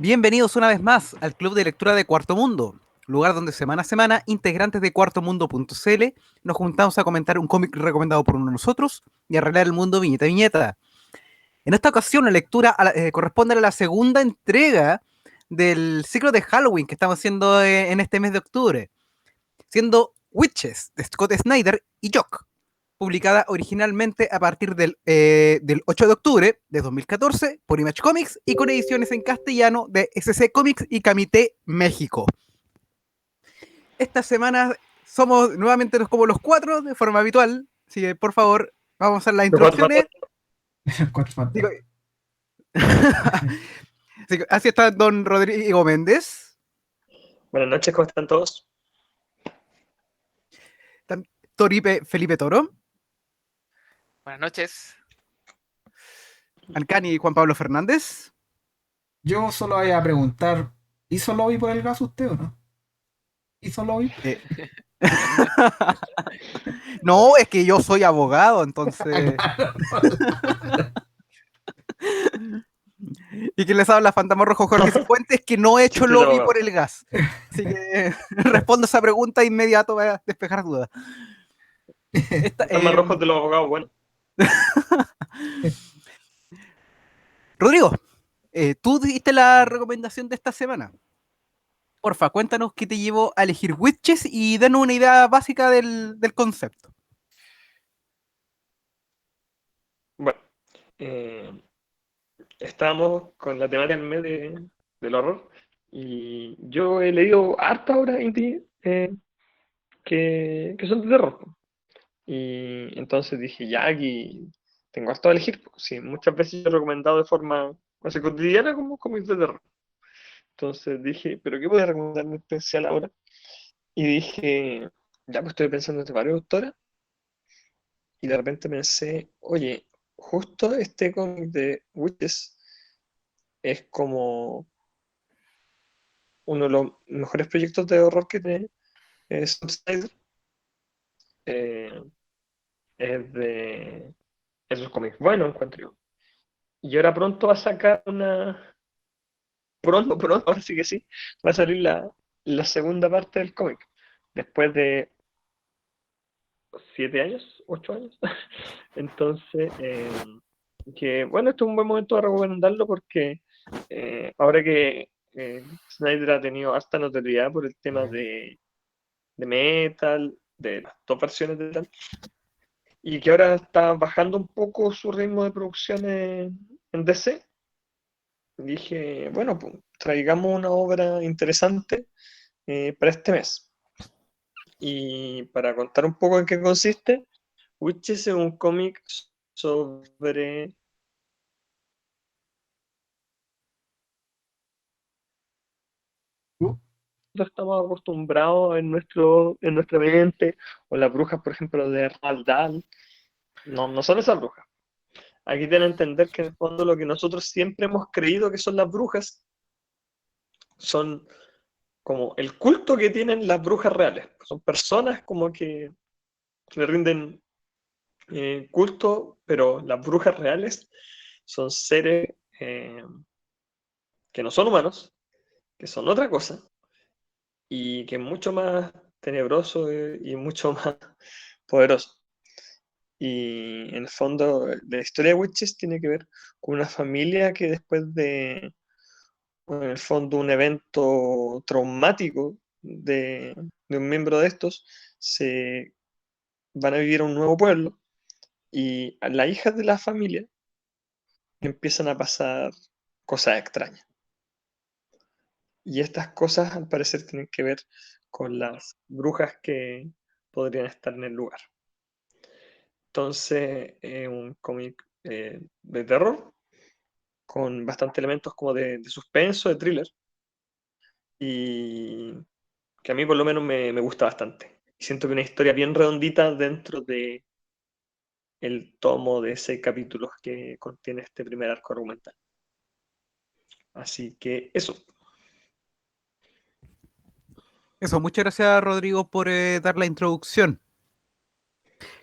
Bienvenidos una vez más al Club de Lectura de Cuarto Mundo, lugar donde semana a semana integrantes de cuartomundo.cl nos juntamos a comentar un cómic recomendado por uno de nosotros y arreglar el mundo viñeta a viñeta. En esta ocasión la lectura corresponde a la segunda entrega del ciclo de Halloween que estamos haciendo en este mes de octubre, siendo Witches de Scott Snyder y Jock, publicada originalmente a partir del 8 de octubre de 2014 por Image Comics y con ediciones en castellano de SC Comics y Camité México. Esta semana somos nuevamente como los cuatro de forma habitual, así que por favor vamos a hacer las introducciones. Digo, así está don Rodrigo Méndez. Buenas noches, ¿cómo están todos? Toripe Felipe Toro. Buenas noches. Ancani Juan Pablo Fernández. Yo solo voy a preguntar, ¿hizo lobby por el gas usted o no? ¿Hizo lobby? No, es que yo soy abogado, entonces. Y que les habla Fantasma Rojo Jorge Cifuentes, que no he hecho lobby por el gas. Así que respondo esa pregunta inmediato para despejar dudas. Fantasma Rojo de los abogados, bueno. Rodrigo, tú diste la recomendación de esta semana. Porfa, cuéntanos qué te llevó a elegir Witches y danos una idea básica del concepto. Bueno, estamos con la temática en medio del horror y yo he leído harta obras indie que son de terror. Y entonces dije, ya aquí tengo harto a elegir. Sí, muchas veces he recomendado de forma casi cotidiana como cómics de terror. Entonces dije, ¿pero qué puedo recomendar en especial ahora? Y dije, ya pues estoy pensando en varios autores. Y de repente pensé, oye, justo este cómic de Witches es como uno de los mejores proyectos de horror que tiene Scott Snyder. Es de esos cómics buenos, encuentro yo. Y ahora pronto va a sacar una. Pronto, ahora sí que sí, va a salir la segunda parte del cómic. Después de 7 años, 8 años. Entonces, que bueno, este es un buen momento de recomendarlo porque ahora que Snyder ha tenido hasta notoriedad por el tema de Metal, de las dos versiones de Metal, y que ahora está bajando un poco su ritmo de producción en DC, dije, bueno, pues traigamos una obra interesante para este mes. Y para contar un poco en qué consiste, Witches es un cómic sobre estamos acostumbrados en nuestra mente, o las brujas, por ejemplo, de Roald Dahl, no son esas brujas. Aquí tienen que entender que en el fondo lo que nosotros siempre hemos creído que son las brujas son como el culto que tienen las brujas reales. Son personas como que le rinden culto, pero las brujas reales son seres que no son humanos, que son otra cosa, y que es mucho más tenebroso y mucho más poderoso. Y en el fondo, la historia de Witches tiene que ver con una familia que después de, en el fondo, un evento traumático de un miembro de estos, se van a vivir a un nuevo pueblo y a las hijas de la familia empiezan a pasar cosas extrañas. Y estas cosas al parecer tienen que ver con las brujas que podrían estar en el lugar. Entonces, un cómic de terror con bastantes elementos como de suspenso, de thriller, y que a mí por lo menos me gusta bastante. Y siento que una historia bien redondita dentro de el tomo de 6 capítulos que contiene este primer arco argumental. Así que eso. Eso, muchas gracias Rodrigo por dar la introducción.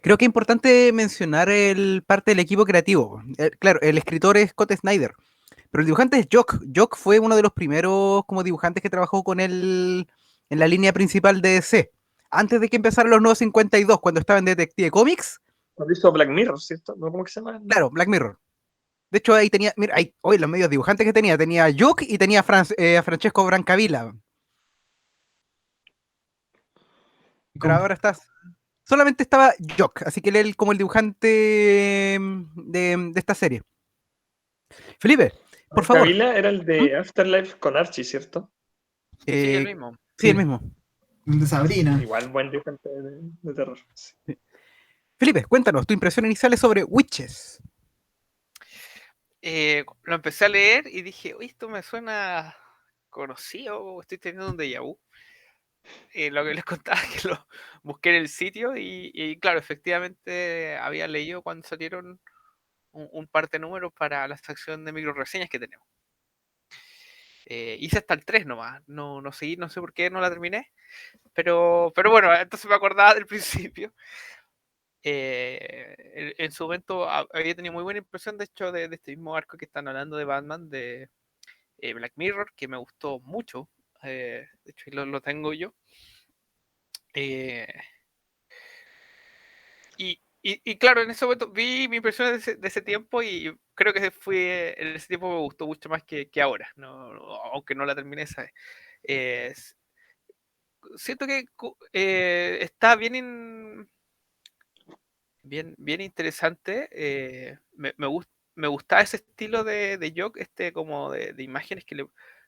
Creo que es importante mencionar parte del equipo creativo. Claro, el escritor es Scott Snyder, Pero el dibujante es Jock. Jock fue uno de los primeros como dibujantes que trabajó con él en la línea principal de DC. Antes de que empezaran los nuevos 52, cuando estaba en Detective Comics, ¿Has visto Black Mirror, cierto? ¿No? ¿Cómo que se llama? claro, Black Mirror. De hecho, ahí tenía, mira, ahí, hoy los medios dibujantes que tenía Jock y tenía a Francesco Brancavilla. Pero ahora solamente estaba Jock, así que él como el dibujante de esta serie. Felipe, por favor. Cavila era el ¿Mm? de Afterlife con Archie, ¿cierto? Sí, el mismo. Sí, el mismo. El de Sabrina. Igual buen dibujante de terror. Sí. Felipe, cuéntanos tu impresión inicial sobre Witches. Lo empecé a leer y dije, uy, esto me suena conocido, o estoy teniendo un déjà vu. Lo que les contaba que lo busqué en el sitio y claro, efectivamente había leído cuando salieron un par de números para la sección de micro reseñas que tenemos. Hice hasta el 3 nomás, no seguí, no sé por qué no la terminé, pero bueno, entonces me acordaba del principio. En su momento había tenido muy buena impresión, de hecho, de este mismo arco que están hablando de Batman, de Black Mirror, que me gustó mucho. De hecho, lo tengo yo. Eh, y claro, en ese momento vi mi impresión de ese tiempo y creo que en ese tiempo me gustó mucho más que ahora, aunque no la terminé, ¿sabes? Eh, Siento que está bien interesante. Me gustaba ese estilo de Jock, como de imágenes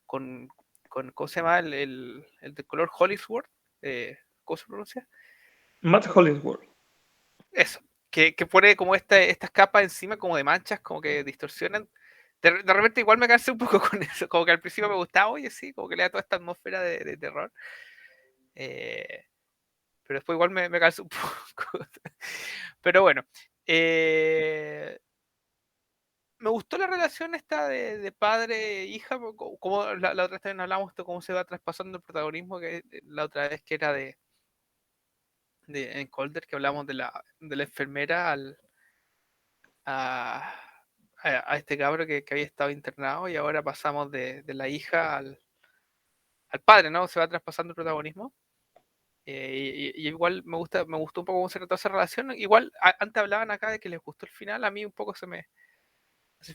con, ¿cómo se llama? El de color Hollywood. ¿Cómo se pronuncia? Matt Hollingsworth. Eso, que pone como estas capas encima como de manchas, como que distorsionan. De repente igual me cansé un poco con eso, como que al principio me gustaba, oye, sí, como que le da toda esta atmósfera de terror. Eh, pero después igual me cansé un poco. Pero bueno, eh, me gustó la relación esta de padre e hija, como la otra vez también hablamos de cómo se va traspasando el protagonismo, que la otra vez que era en Colder, que hablamos de la enfermera a, a este cabro que había estado internado y ahora pasamos de la hija al padre, ¿no? Se va traspasando el protagonismo. Y igual me gustó un poco cómo se trató esa relación. Igual antes hablaban acá de que les gustó el final, a mí un poco ese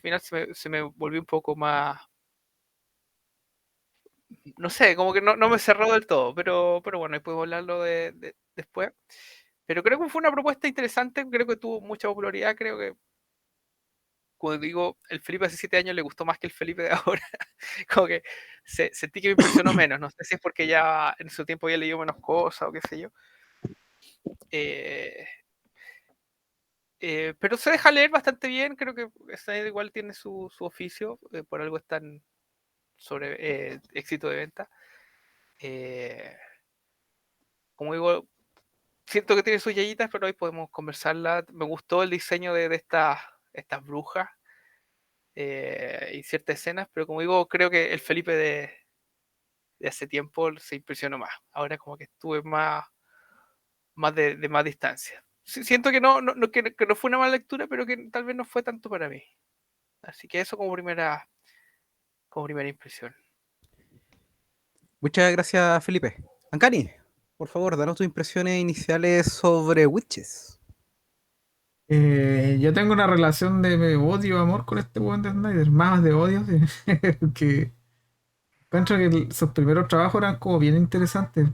final se me volvió un poco más, no sé, como que no me cerró del todo, pero bueno, ahí podemos hablarlo después. Pero creo que fue una propuesta interesante, creo que tuvo mucha popularidad, creo que cuando digo el Felipe hace 7 años le gustó más que el Felipe de ahora, como que sentí que me impresionó menos, no sé si es porque ya en su tiempo había leído menos cosas o qué sé yo. Eh, pero se deja leer bastante bien, creo que Snyder igual tiene su oficio, por algo es tan sobre éxito de venta. Como digo, siento que tiene sus yayitas, pero hoy podemos conversarla. Me gustó el diseño de estas brujas y ciertas escenas, pero como digo, creo que el Felipe de hace tiempo se impresionó más. Ahora como que estuve más de más distancia. Siento que que no fue una mala lectura, pero que tal vez no fue tanto para mí. Así que eso como primera impresión. Muchas gracias, Felipe. Ancani, por favor, danos tus impresiones iniciales sobre Witches. Yo tengo una relación de odio-amor con este buen de Snyder, más de odio, sí. Que encuentro que sus primeros trabajos eran como bien interesantes,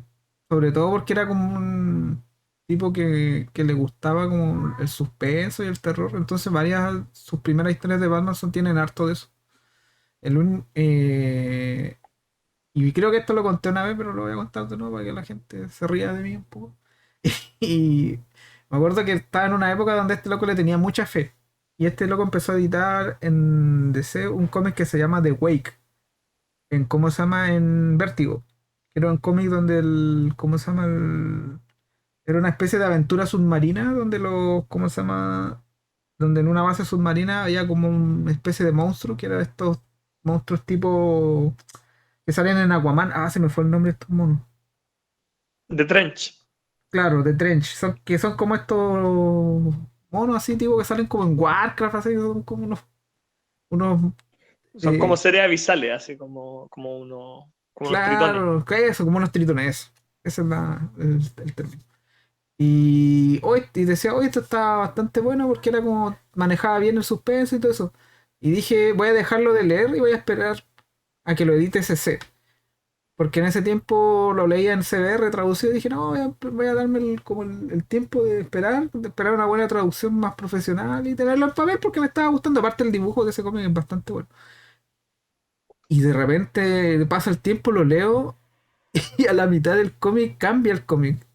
sobre todo porque era como un tipo que le gustaba como el suspenso y el terror, entonces sus primeras historias de Batman tienen harto de eso. Y creo que esto lo conté una vez, pero lo voy a contar de nuevo para que la gente se ría de mí un poco. Y me acuerdo que estaba en una época donde este loco le tenía mucha fe. Y este loco empezó a editar en DC un cómic que se llama The Wake. ¿Cómo se llama? En Vértigo. Era un cómic donde ¿cómo se llama? Era una especie de aventura submarina donde ¿cómo se llama? Donde en una base submarina había como una especie de monstruo que eran estos monstruos tipo que salen en Aquaman. Ah, se me fue el nombre de estos monos. The Trench. Claro, de Trench. Que son como estos monos así, tipo, que salen como en Warcraft, así, son como unos Son como seres avisales, así como unos tritones. Claro, que eso, como unos tritones, eso. Ese es el término. Y hoy y decía, hoy esto está bastante bueno porque era como manejaba bien el suspenso y todo eso. Y dije, voy a dejarlo de leer y voy a esperar a que lo edite CC. Porque en ese tiempo lo leía en CBR traducido y dije, no, voy a darme como el tiempo de esperar una buena traducción más profesional y tenerlo en papel porque me estaba gustando. Aparte el dibujo de ese cómic es bastante bueno. Y de repente pasa el tiempo, lo leo y a la mitad del cómic cambia el cómic.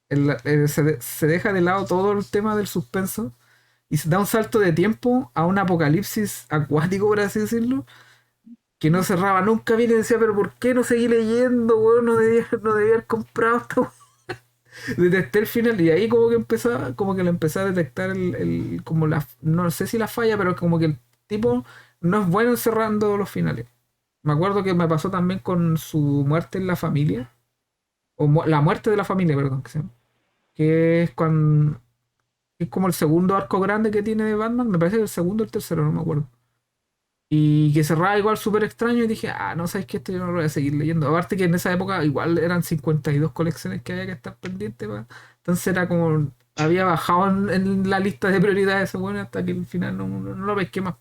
Se deja de lado todo el tema del suspenso y se da un salto de tiempo a un apocalipsis acuático, por así decirlo, que no cerraba nunca bien y decía, pero ¿por qué no seguí leyendo, weón? No debía haber comprado esta weá. Detecté el final y ahí como que le empecé a detectar como no sé si la falla, pero como que el tipo no es bueno cerrando los finales. Me acuerdo que me pasó también con su muerte en la familia, la muerte de la familia, perdón, que es cuando es como el segundo arco grande que tiene de Batman, me parece que el segundo o el tercero, no me acuerdo. Y que cerraba igual súper extraño y dije, no sabes qué, esto yo no lo voy a seguir leyendo. Aparte que en esa época igual eran 52 colecciones que había que estar pendiente, entonces era como, había bajado en la lista de prioridades ese bueno hasta que al final no lo pesqué más.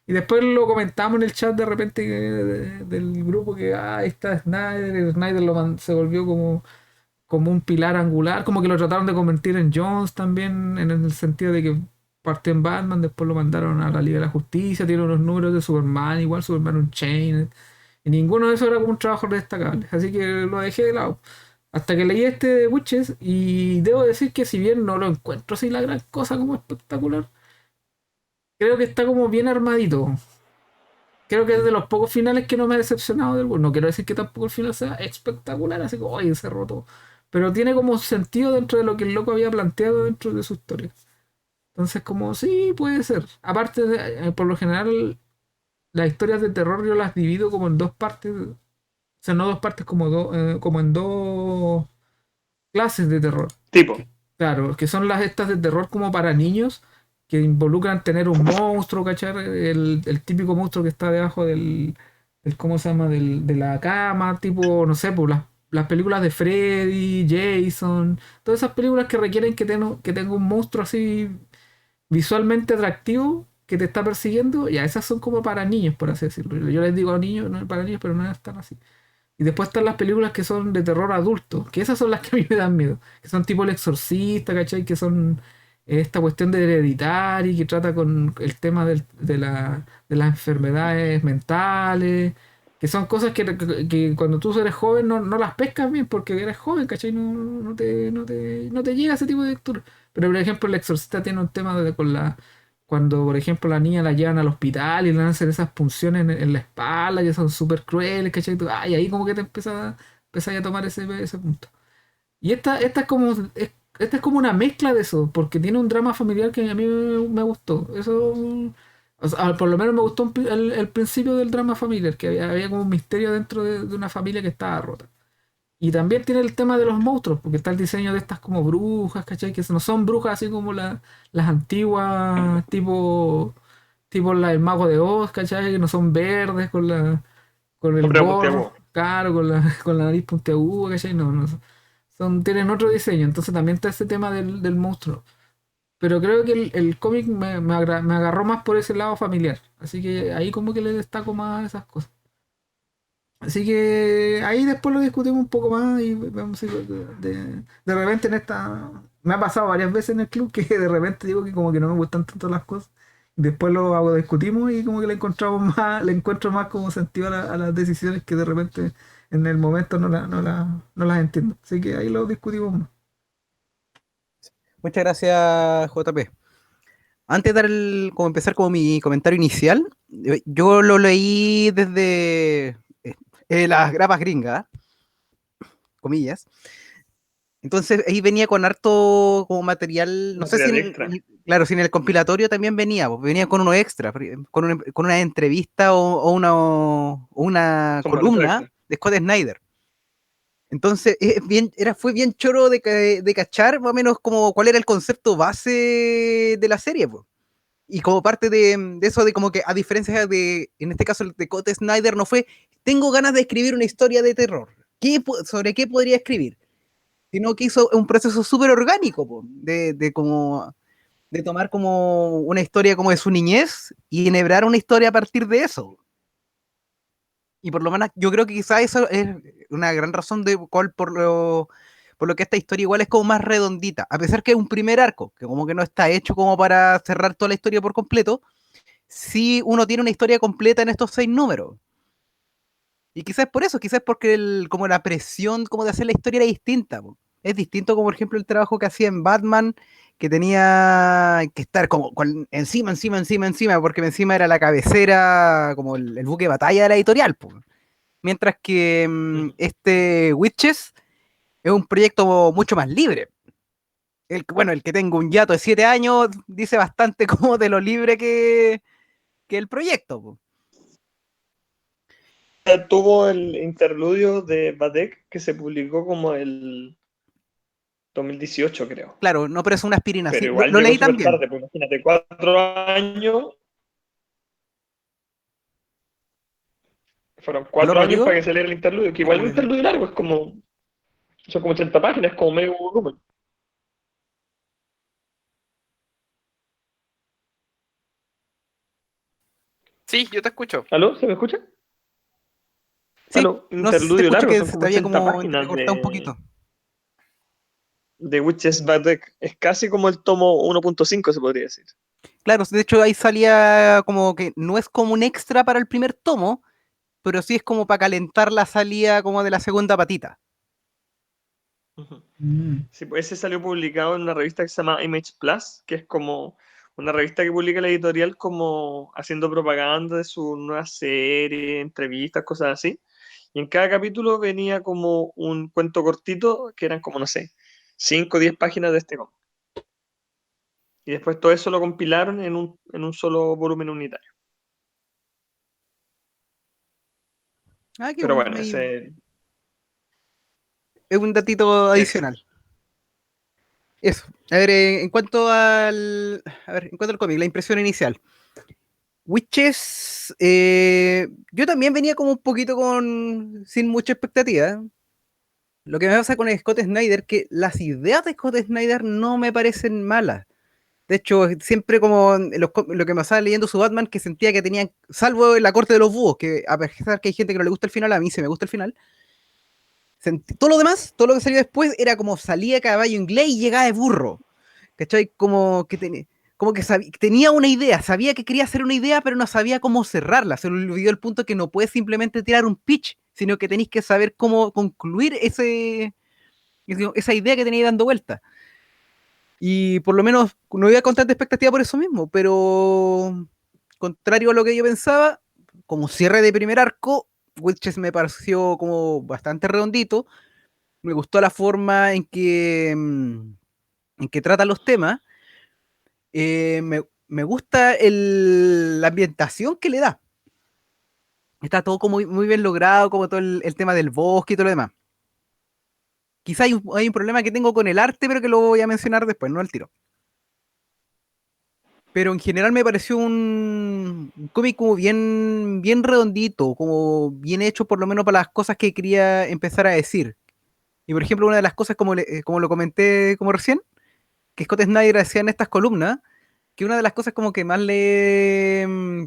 Y después lo comentamos en el chat de repente del grupo que, ahí está Snyder, Snyder se volvió como un pilar angular, como que lo trataron de convertir en Jones también, en el sentido de que partió en Batman, después lo mandaron a la Liga de la Justicia, tiene unos números de Superman, igual Superman Unchained, y ninguno de esos era como un trabajo destacable, así que lo dejé de lado. Hasta que leí este de Witches, y debo decir que si bien no lo encuentro así la gran cosa como espectacular, creo que está como bien armadito. Creo que es de los pocos finales que no me ha decepcionado del bueno. No quiero decir que tampoco el final sea espectacular, así como, oye, se roto. Pero tiene como sentido dentro de lo que el loco había planteado dentro de su historia. Entonces, como, sí, puede ser. Aparte, por lo general, las historias de terror yo las divido como en dos partes. O sea, no dos partes, como en dos clases de terror. Tipo, Claro, que son las estas de terror como para niños, que involucran tener un monstruo, ¿cachar? El típico monstruo que está debajo ¿cómo se llama? De la cama, tipo, no sé, pues las películas de Freddy, Jason, todas esas películas que requieren que tenga un monstruo así visualmente atractivo que te está persiguiendo, ya esas son como para niños, por así decirlo. Yo les digo a niños, no es para niños, pero no es tan así. Y después están las películas que son de terror adulto, que esas son las que a mí me dan miedo, que son tipo El Exorcista, ¿cachai? Que son esta cuestión de hereditario, que trata con el tema de las enfermedades mentales, que son cosas que cuando tú eres joven no las pescas bien porque eres joven, ¿cachai? No te llega ese tipo de lectura. Pero por ejemplo El Exorcista tiene un tema cuando, por ejemplo, la niña la llevan al hospital y le hacen esas punciones en la espalda que son súper crueles, ¿cachai? Y ahí como que te empieza a tomar ese punto. Y esta es como una mezcla de eso, porque tiene un drama familiar que a mí me gustó. Eso, o sea, por lo menos me gustó el principio del drama familiar, que había como un misterio dentro de una familia que estaba rota. Y también tiene el tema de los monstruos, porque está el diseño de estas como brujas, ¿cachai? Que no son brujas así como las antiguas, tipo el mago de Oz, ¿cachai? Que no son verdes con el hombre gorro, puntiagudo. claro, con la nariz puntiaguda, ¿cachai? No, tienen otro diseño, entonces también está ese tema del monstruo. Pero creo que el cómic me agarró más por ese lado familiar, así que ahí como que le destaco más esas cosas. Así que ahí después lo discutimos un poco más y vamos a ir de repente en esta. Me ha pasado varias veces en el club que de repente digo que como que no me gustan tanto las cosas. Después lo hago, discutimos y como que le encuentro más como sentido a las decisiones que de repente en el momento no las entiendo. Así que ahí lo discutimos más. Muchas gracias, JP. Antes de como empezar como mi comentario inicial, yo lo leí desde las grapas gringas, comillas. Entonces ahí venía con harto como material, no sé si Material extra. claro, si en el compilatorio también venía, pues venía con uno extra, con una entrevista o una Son bonitos columna extra. de Scott Snyder. Entonces fue bien choro de cachar más o menos como cuál era el concepto base de la serie, pues. Y como parte de eso, de como que a diferencia de, en este caso, el de Scott Snyder, no fue, tengo ganas de escribir una historia de terror. ¿Sobre qué podría escribir? Sino que hizo un proceso súper orgánico, po, como, de tomar como una historia como de su niñez y enhebrar una historia a partir de eso. Y por lo menos yo creo que quizás eso es una gran razón de cuál por lo que esta historia igual es como más redondita, a pesar que es un primer arco, que como que no está hecho como para cerrar toda la historia por completo, sí uno tiene una historia completa en estos 6 números. Y quizás por eso, quizás porque como la presión como de hacer la historia era distinta, po. Es distinto como por ejemplo el trabajo que hacía en Batman, que tenía que estar como encima, encima, encima, encima, porque encima era la cabecera, como el buque de batalla de la editorial, po. Mientras que este Witches es un proyecto mucho más libre. Bueno, el que tenga un hiato de 7 años dice bastante como de lo libre que el proyecto, po. Tuvo el interludio de Badek que se publicó como el 2018, creo. Claro, no, pero es una aspirina, Pero sí. igual Lo llegó leí súper también. tarde, pues imagínate, 4 años. Fueron ¿Aló, 4 años para Rodrigo? que saliera el interludio, que Oh, igual es un interludio largo, son como 80 páginas, como medio volumen. Sí, yo te escucho. ¿Aló? ¿Se me escucha? sí, ¿Aló? no sé si te Interludio escucho largo, que son se te como había 80 como páginas entrecortado un poquito. de Witches Badek. Es casi como el tomo 1.5, se podría decir. Claro, de hecho ahí salía como que no es como un extra para el primer tomo, pero sí es como para calentar la salida como de la segunda patita. Ujú. Mm. Sí, pues ese salió publicado en una revista que se llama Image Plus, que es como una revista que publica la editorial como haciendo propaganda de su nueva serie, entrevistas, cosas así. Y en cada capítulo venía como un cuento cortito, que eran como, no sé, 5 o 10 páginas de este cómic. Y después todo eso lo compilaron en un solo volumen unitario. Ah, qué Pero bueno, bueno, ahí ese... es un datito adicional. Exacto. Eso. A ver, en cuanto al cómic, la impresión inicial. Witches, yo también venía como un poquito sin mucha expectativa. Lo que me pasa con Scott Snyder, que las ideas de Scott Snyder no me parecen malas. De hecho, siempre como lo que me pasaba leyendo su Batman, que sentía que tenían, salvo en la corte de los búhos, que a pesar que hay gente que no le gusta el final, a mí sí me gusta el final. Todo lo demás, todo lo que salió después, era como salía a caballo inglés y llegaba de burro. ¿Cachai? Tenía una idea, sabía que quería hacer una idea, pero no sabía cómo cerrarla. Se le olvidó el punto que no puedes simplemente tirar un pitch, sino que tenéis que saber cómo concluir esa idea que tenéis dando vuelta. Y por lo menos no iba con tanta expectativa por eso mismo, pero contrario a lo que yo pensaba, como cierre de primer arco, Witches me pareció como bastante redondito. Me gustó la forma en que trata los temas. Me gusta la ambientación que le da. Está todo como muy bien logrado, como todo el tema del bosque y todo lo demás. Quizá hay un problema que tengo con el arte, pero que lo voy a mencionar después, no al tiro. Pero en general me pareció un cómic como bien, bien redondito, como bien hecho por lo menos para las cosas que quería empezar a decir. Y por ejemplo, una de las cosas, como lo comenté como recién, que Scott Snyder hacía en estas columnas, que una de las cosas como que más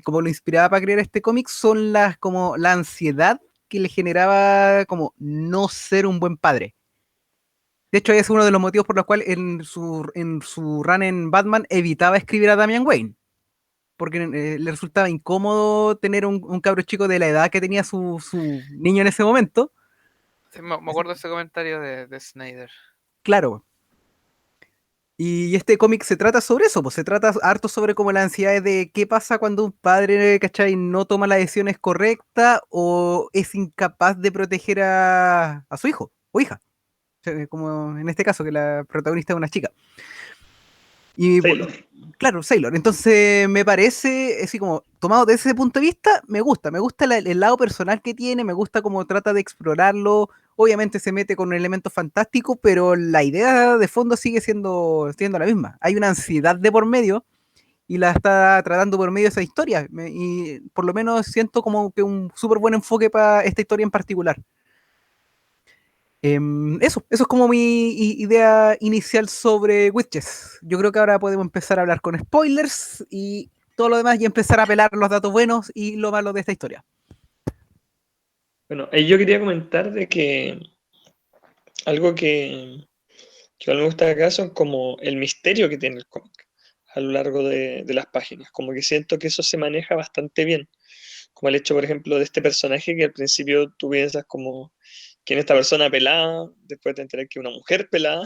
como lo inspiraba para crear este cómic son como la ansiedad que le generaba como no ser un buen padre. De hecho, ese es uno de los motivos por los cuales en su run en Batman evitaba escribir a Damian Wayne, porque le resultaba incómodo tener un cabro chico de la edad que tenía su niño en ese momento. Sí, me acuerdo de ese comentario de Snyder. Claro. Y este cómic se trata sobre eso, pues se trata harto sobre como la ansiedad de qué pasa cuando un padre, ¿cachai? No toma las decisiones correctas o es incapaz de proteger a su hijo o hija. O sea, como en este caso, que la protagonista es una chica. Y Sailor. claro, Sailor. Entonces me parece, así como tomado desde ese punto de vista, me gusta el lado personal que tiene, me gusta cómo trata de explorarlo. Obviamente se mete con un elemento fantástico, pero la idea de fondo sigue siendo la misma. Hay una ansiedad de por medio y la está tratando por medio de esa historia. Y por lo menos siento como que un súper buen enfoque para esta historia en particular. Eso es como mi idea inicial sobre Witches. Yo creo que ahora podemos empezar a hablar con spoilers y todo lo demás y empezar a pelar los datos buenos y lo malo de esta historia. Bueno, ahí yo quería comentar de que algo que a mí me gusta acá son como el misterio que tiene el cómic a lo largo de las páginas. Como que siento que eso se maneja bastante bien. Como el hecho, por ejemplo, de este personaje que al principio tú piensas como quién es esta persona pelada, después te enteras que es una mujer pelada,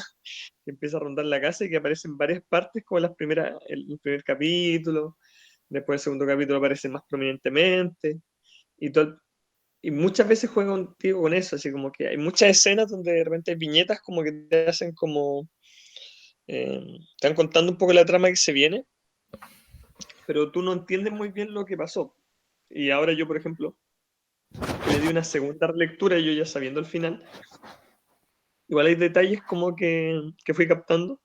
que empieza a rondar la casa y que aparece en varias partes, como el primer capítulo, después el segundo capítulo aparece más prominentemente, y, y muchas veces juega contigo con eso, así como que hay muchas escenas donde de repente hay viñetas como que te hacen como, eh, te van contando un poco la trama que se viene, pero tú no entiendes muy bien lo que pasó. Y ahora yo, por ejemplo, que le di una segunda lectura, yo ya sabiendo el final, igual hay detalles como que fui captando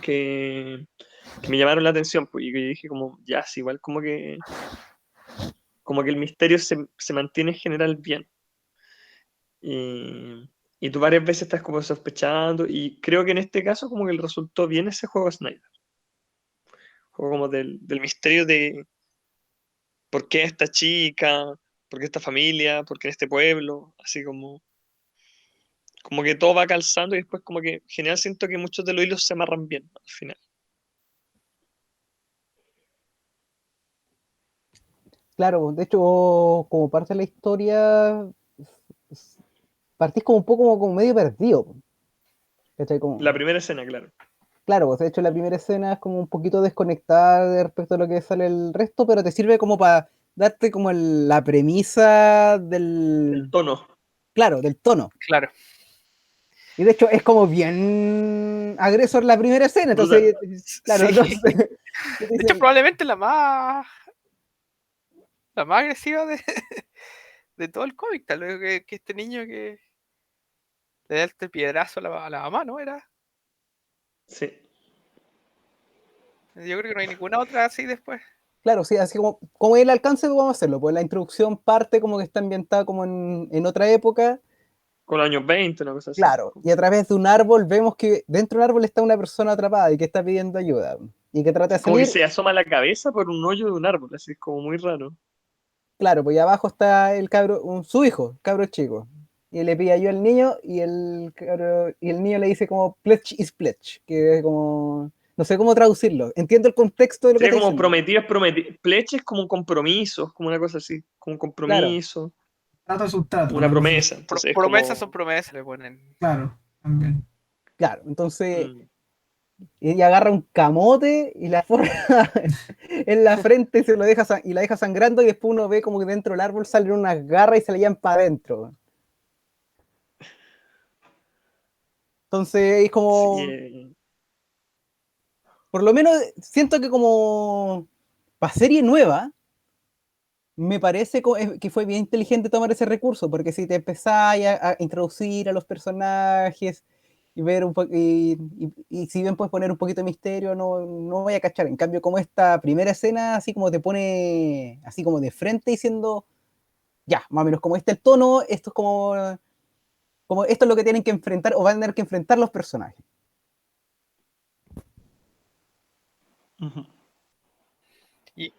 que, que me llamaron la atención, pues, y que yo dije como, ya, sí, igual como que el misterio se mantiene en general bien. Y tú varias veces estás como sospechando, y creo que en este caso como que le resultó bien ese juego a Snyder. Juego como del misterio de por qué esta chica, por qué esta familia, por qué este pueblo, así como que todo va calzando y después como que en general siento que muchos de los hilos se amarran bien al final. Claro, de hecho, como parte de la historia, partís como un poco como medio perdido. ¿Cachai? La primera escena, claro. Claro, pues de hecho la primera escena es como un poquito desconectada de respecto a lo que sale el resto, pero te sirve como para darte como la premisa El tono. claro, del tono. Claro. Y de hecho es como bien agresor la primera escena, entonces, Brutal. claro, Sí. entonces, te De hecho, dice, probablemente la más agresiva de todo el cómic, tal vez que este niño que le da este piedrazo a la mamá, ¿no? Era. Sí. Yo creo que no hay ninguna otra así después. claro, sí, así como el alcance vamos a hacerlo, pues la introducción parte como que está ambientada como en otra época. Con los años 20, una cosa así. Claro, y a través de un árbol vemos que dentro de un árbol está una persona atrapada y que está pidiendo ayuda y que trata de Como que salir. se asoma la cabeza por un hoyo de un árbol, así es como muy raro. Claro, pues y abajo está el cabro, su hijo, el cabro chico. Y le pide ayuda al niño y el niño le dice como pledge is pledge, que es como, no sé cómo traducirlo. Entiendo el contexto de lo que Sería está como diciendo. prometidas, prometidas. Pleche es como un compromiso, como una cosa así. Como un Claro, compromiso, Trato es un trato, una una cosa así. promesa. Entonces es Promesas son como. promesas, le ponen. Claro, también. claro. Entonces mm, ella agarra un camote y la forra en la frente y y la deja sangrando y después uno ve como que dentro del árbol salen unas garras y se le llevan para adentro. Entonces es sí, como, por lo menos siento que como para serie nueva, me parece que fue bien inteligente tomar ese recurso, porque si te empezáis a introducir a los personajes y ver y si bien puedes poner un poquito de misterio, no voy a cachar. En cambio, como esta primera escena, así como te pone así como de frente diciendo, ya, más o menos como este el tono, esto es como esto es lo que tienen que enfrentar o van a tener que enfrentar los personajes. ujú. Y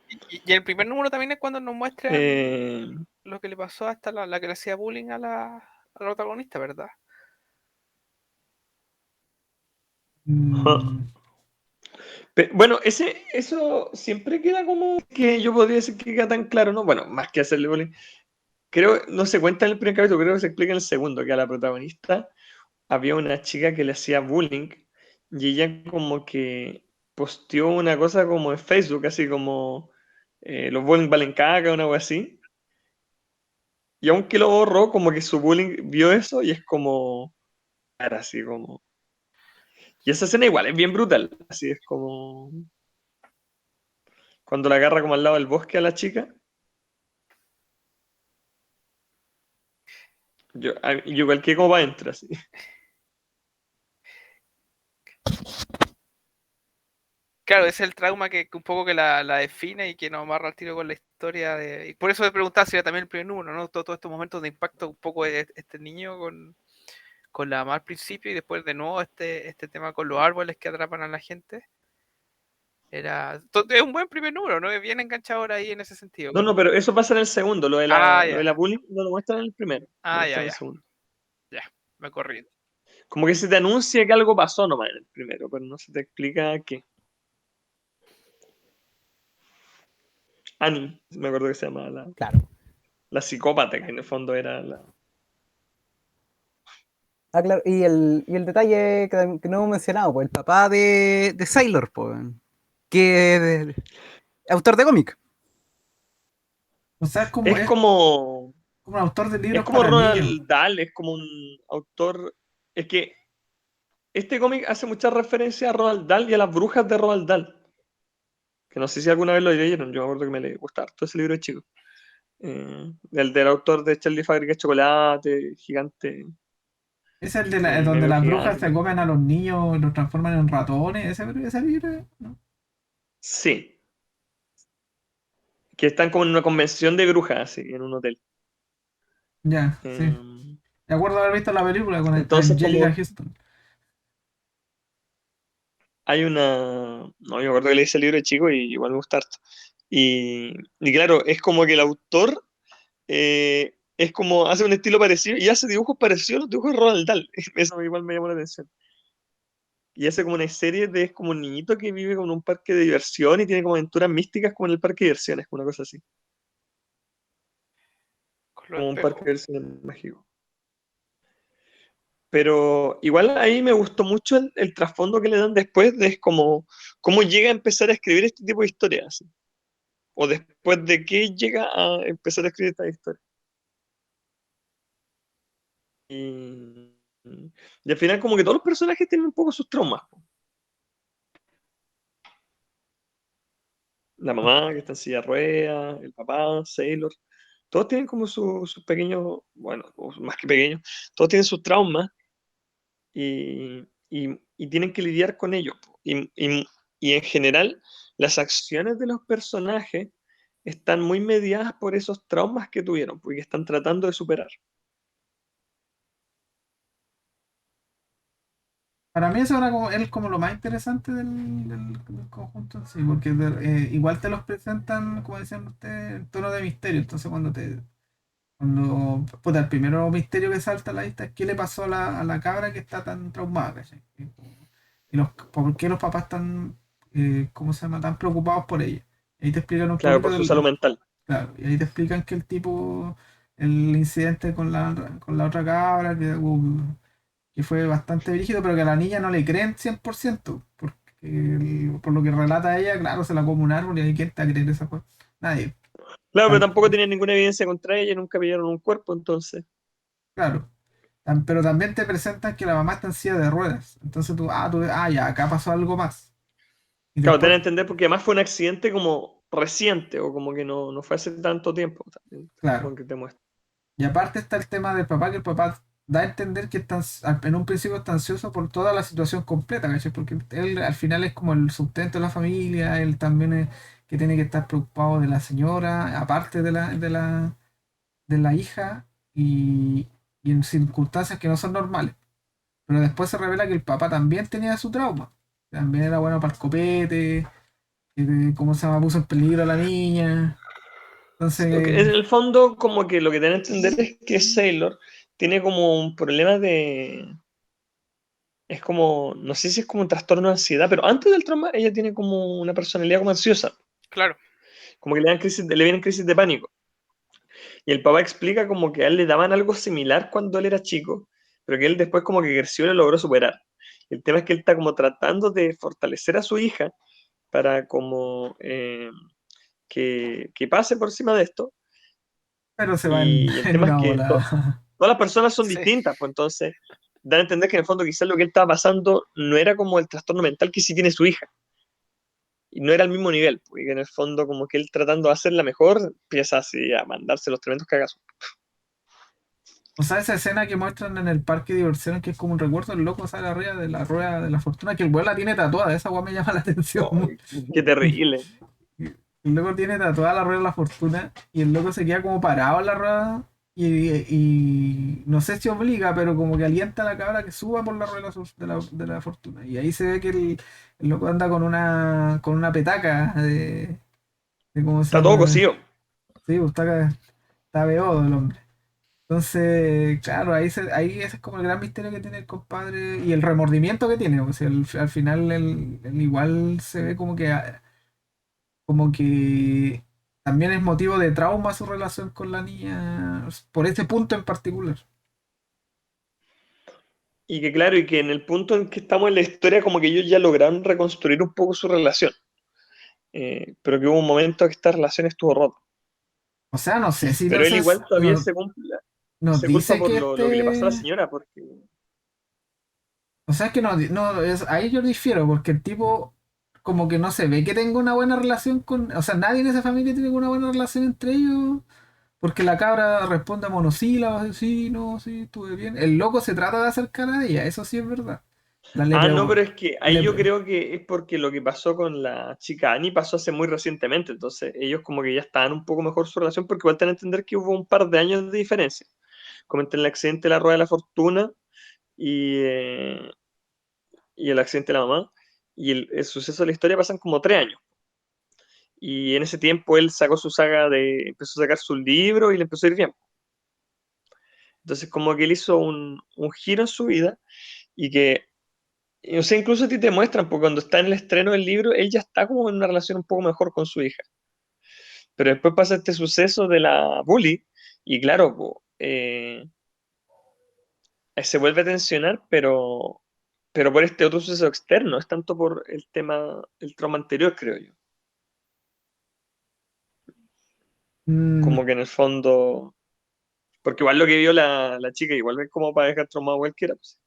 el primer número también es cuando nos muestran Eh, lo que le pasó hasta la que le hacía bullying a la protagonista, ¿verdad? Mm, bueno, eso siempre queda como que yo podría decir que queda tan claro, ¿no? Bueno, más que hacerle bullying. Creo, no se cuenta en el primer capítulo, creo que se explica en el segundo, que a la protagonista había una chica que le hacía bullying y ella como que posteó una cosa como en Facebook, así como los bullying valen caca, una algo así. Y aunque lo borró, como que su bullying vio eso y es como, cara, así como. Y esa escena igual es bien brutal, así es como cuando la agarra como al lado del bosque a la chica. Yo igual que como va adentro, así. Claro, ese es el trauma que un poco que la define y que nos amarra al tiro con la historia de. Y por eso me preguntaba si era también el primer número, ¿no? Todos estos momentos de impacto un poco de este niño con la mamá al principio y después de nuevo este tema con los árboles que atrapan a la gente. Es un buen primer número, ¿no? Es bien enganchador ahí en ese sentido. No, pero eso pasa en el segundo. Lo de Ah, lo de ya. la bullying no lo muestran en el primero. Lo Ah, ya, muestran en el ya. segundo. Ya. Me corrí. Como que se te anuncia que algo pasó nomás en el primero, pero no se te explica qué. Annie, me acuerdo que se llamaba Claro. la psicópata, que en el fondo era la. Ah, claro. Y el detalle que no hemos mencionado, pues el papá de Sailor, pues, que es autor de cómic. O sea, Es como. como un autor de Es libros como para niños. Roald Dahl, es como un autor. Es que este cómic hace mucha referencia a Roald Dahl y a las brujas de Roald Dahl. Que no sé si alguna vez lo leyeron, yo me acuerdo que me le gustaba todo ese libro de chico. Del autor de Charlie Fábrica de Chocolate, Gigante, Es el de Me donde veo las brujas gigante. se comen a los niños y los transforman en ratones. Ese libro, ¿no? Sí, que están como en una convención de brujas, así, en un hotel. Ya, sí. Eh, De acuerdo a haber visto la película con entonces, Angelica como Houston. hay una. No, yo me acuerdo que leí ese libro de chico y igual me gusta harto. Y claro, es como que el autor es como hace un estilo parecido y hace dibujos parecidos a los dibujos de Roald Dahl. Eso igual me llamó la atención. Y hace como una serie de, es como un niñito que vive como en un parque de diversión y tiene como aventuras místicas como en el parque de diversiones, una cosa así. Con los Como un parque espejos. de diversiones mágico. Pero igual ahí me gustó mucho el trasfondo que le dan después de como cómo llega a empezar a escribir este tipo de historias. Así. O después de qué llega a empezar a escribir esta historia. Y, y al final como que todos los personajes tienen un poco sus traumas. La mamá que está en silla de ruedas, el papá, Sailor, todos tienen como sus pequeños, bueno, o más que pequeños, todos tienen sus traumas y tienen que lidiar con ellos. Y en general, las acciones de los personajes están muy mediadas por esos traumas que tuvieron, porque están tratando de superar. Para mí eso era como, es como lo más interesante del conjunto en sí, porque igual te los presentan, como decían ustedes, en tono de misterio. Entonces puta, el primero misterio que salta a la vista es qué le pasó a la cabra que está tan traumada, ¿cachai? Y por qué los papás están, ¿cómo se llama?, tan preocupados por ella. Y ahí te explican un Claro, poquito por su salud mental. claro, y ahí te explican que el incidente con la otra cabra, que fue bastante brígido, pero que a la niña no le creen 100%, porque por lo que relata ella, claro, se la come un árbol y ahí quién te va a creer esa cosa. Nadie. Claro, pero Tam- tampoco tenían ninguna evidencia contra ella, nunca pillaron un cuerpo, entonces. claro. Pero también te presentan que la mamá está en silla de ruedas. Entonces ya, acá pasó algo más. Y Claro, después, tener que entender porque además fue un accidente como reciente o como que no fue hace tanto tiempo también, claro. como que te muestra. Y aparte está el tema del papá, que el papá da a entender que en un principio está ansioso por toda la situación completa, ¿cachai? Porque él al final es como el sustento de la familia, él también es que tiene que estar preocupado de la señora, aparte de la hija, y en circunstancias que no son normales. Pero después se revela que el papá también tenía su trauma. También era bueno para el copete, cómo se llama, puso en peligro a la niña. Sí, ok, Entonces, en el fondo, como que lo que tienen que entender es que Sailor tiene como un problema de. Es como. No sé si es como un trastorno de ansiedad, pero antes del trauma, ella tiene como una personalidad como ansiosa. Claro. Como que le vienen crisis de pánico. Y el papá explica como que a él le daban algo similar cuando él era chico, pero que él después como que creció y lo logró superar. El tema es que él está como tratando de fortalecer a su hija para como que pase por encima de esto. pero se va Y el en tema es una que bola. todas las personas son Sí. distintas, pues entonces dan a entender que en el fondo quizás lo que él estaba pasando no era como el trastorno mental que sí tiene su hija, y no era al mismo nivel, porque en el fondo como que él tratando de hacerla mejor, empieza así a mandarse los tremendos cagazos. O sea, esa escena que muestran en el parque de diversiones, que es como un recuerdo, el loco sale arriba de la rueda de la fortuna, que el weón la tiene tatuada, esa weá me llama la atención. Ay, qué terrible. El loco tiene tatuada la rueda de la fortuna y el loco se queda como parado en la rueda y no sé si obliga, pero como que alienta a la cabra que suba por la rueda de la fortuna. Y ahí se ve que el loco anda con una petaca de ¿cómo se Está todo llama? cosido. Sí, pues está beodo el hombre. Entonces, claro, ahí ese es como el gran misterio que tiene el compadre y el remordimiento que tiene. O sea, al final él igual se ve como que también es motivo de trauma su relación con la niña por ese punto en particular. Y que claro, y que en el punto en que estamos en la historia, como que ellos ya lograron reconstruir un poco su relación. Pero que hubo un momento que esta relación estuvo rota. O sea, no sé si Pero él igual todavía nos se culpa dice por que lo que le pasó a la señora, porque... o sea, es que ahí yo difiero, porque el tipo como que no se ve que tenga una buena relación o sea, nadie en esa familia tiene una buena relación entre ellos. Porque la cabra responde a monosílabos, sí, no, sí, estuve bien. El loco se trata de acercar a ella, eso sí es verdad. La le Ah, no, pregu- pero es que ahí le yo pre- creo que es porque lo que pasó con la chica Annie pasó hace muy recientemente, entonces ellos como que ya estaban un poco mejor su relación porque igual te dan a entender que hubo un par de años de diferencia, como entre el accidente de la Rueda de la Fortuna y, eh, y el accidente de la mamá, y el suceso de la historia pasan como 3 años. Y en ese tiempo él sacó su saga empezó a sacar su libro y le empezó a ir bien. Entonces como que él hizo un giro en su vida y que, o sea, incluso a ti te muestran, porque cuando está en el estreno del libro, él ya está como en una relación un poco mejor con su hija. Pero después pasa este suceso de la bully y claro, po, se vuelve a tensionar, pero por este otro suceso externo, es tanto por el tema, el trauma anterior, creo yo. Mm, Como que en el fondo, porque igual lo que vio la chica, igual es como para dejar traumado a cualquiera, pues.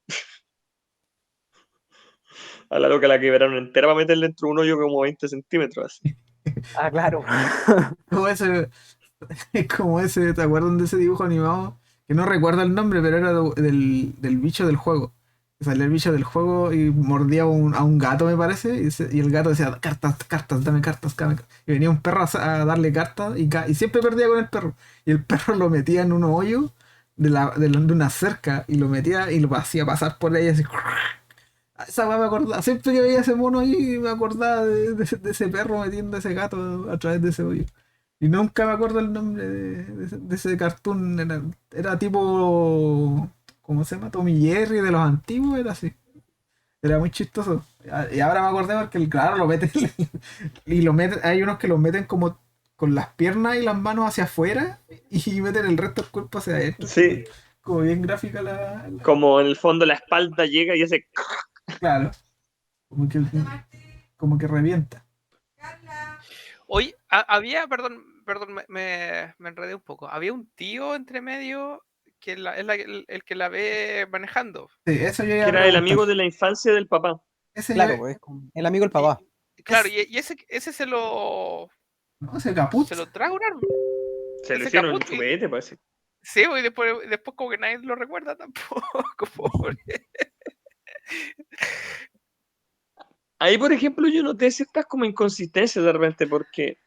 A la loca la quebraron entera para meterle dentro de un hoyo como 20 centímetros, así. Ah, claro. como ese, como ese, ¿te acuerdan de ese dibujo animado? Que no recuerdo el nombre, pero era del bicho del juego. Salía el bicho del juego y mordía a un gato, me parece, y el gato decía, cartas, cartas, dame cartas, dame cartas. Y venía un perro a darle cartas y siempre perdía con el perro. Y el perro lo metía en un hoyo de una cerca y lo metía y lo hacía pasar por ella así. Esa weá me acordaba, siempre que veía ese mono ahí me acordaba de ese perro metiendo a ese gato a través de ese hoyo. Y nunca me acuerdo el nombre de ese cartoon. Era tipo, ¿cómo se llama? Tommy Jerry de los antiguos, era así. Era muy chistoso. Y ahora me acordé porque, claro, lo meten y lo meten, hay unos que los meten como con las piernas y las manos hacia afuera y meten el resto del cuerpo hacia adentro. Sí, Como bien gráfica como en el fondo la espalda llega y hace... claro, como que, como que revienta. Oye, había, perdón, me enredé un poco. Había un tío entre medio que es el que la ve manejando. Sí, eso yo iba que a era el preguntar. amigo de la infancia del papá. Ese yo. Claro, pues, es como el amigo del Y, papá. claro, Es, y ese no, ese caput. se lo traga un arma. Se lo Ese hicieron un caput. chupete, parece. Sí, y después como que nadie lo recuerda tampoco. Pobre. Ahí, por ejemplo, yo noté ciertas como inconsistencias de repente, porque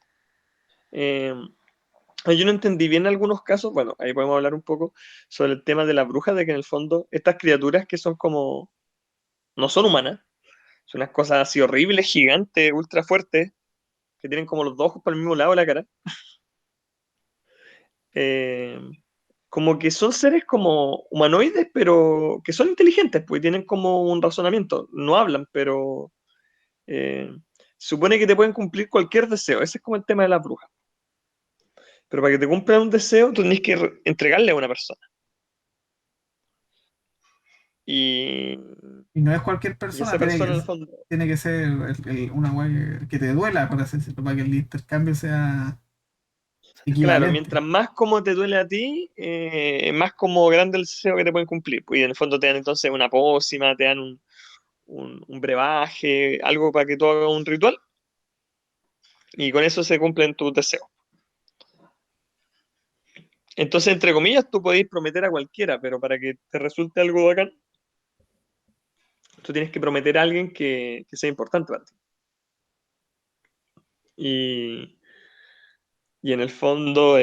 eh, yo no entendí bien algunos casos. Bueno, ahí podemos hablar un poco sobre el tema de la bruja, de que en el fondo estas criaturas que son como, no son humanas, son unas cosas así horribles, gigantes, ultra fuertes, que tienen como los dos ojos para el mismo lado de la cara. eh, Como que son seres como humanoides, pero que son inteligentes, pues tienen como un razonamiento. No hablan, pero eh, supone que te pueden cumplir cualquier deseo. Ese es como el tema de la bruja. Pero para que te cumplan un deseo, tú tenés que entregarle a una persona. Y, Y no es cualquier y persona, esa persona en el fondo, tiene que ser una weá que te duela, por así decirlo, para que el intercambio sea claro, equivalente. mientras más como te duele a ti, más como grande el deseo que te pueden cumplir. Pues, y en el fondo te dan entonces una pócima, te dan un brebaje, algo para que tú hagas un ritual. Y con eso se cumplen tus deseos. Entonces, entre comillas, tú podés prometer a cualquiera, pero para que te resulte algo bacán, tú tienes que prometer a alguien que sea importante para ti. Y, y en el fondo,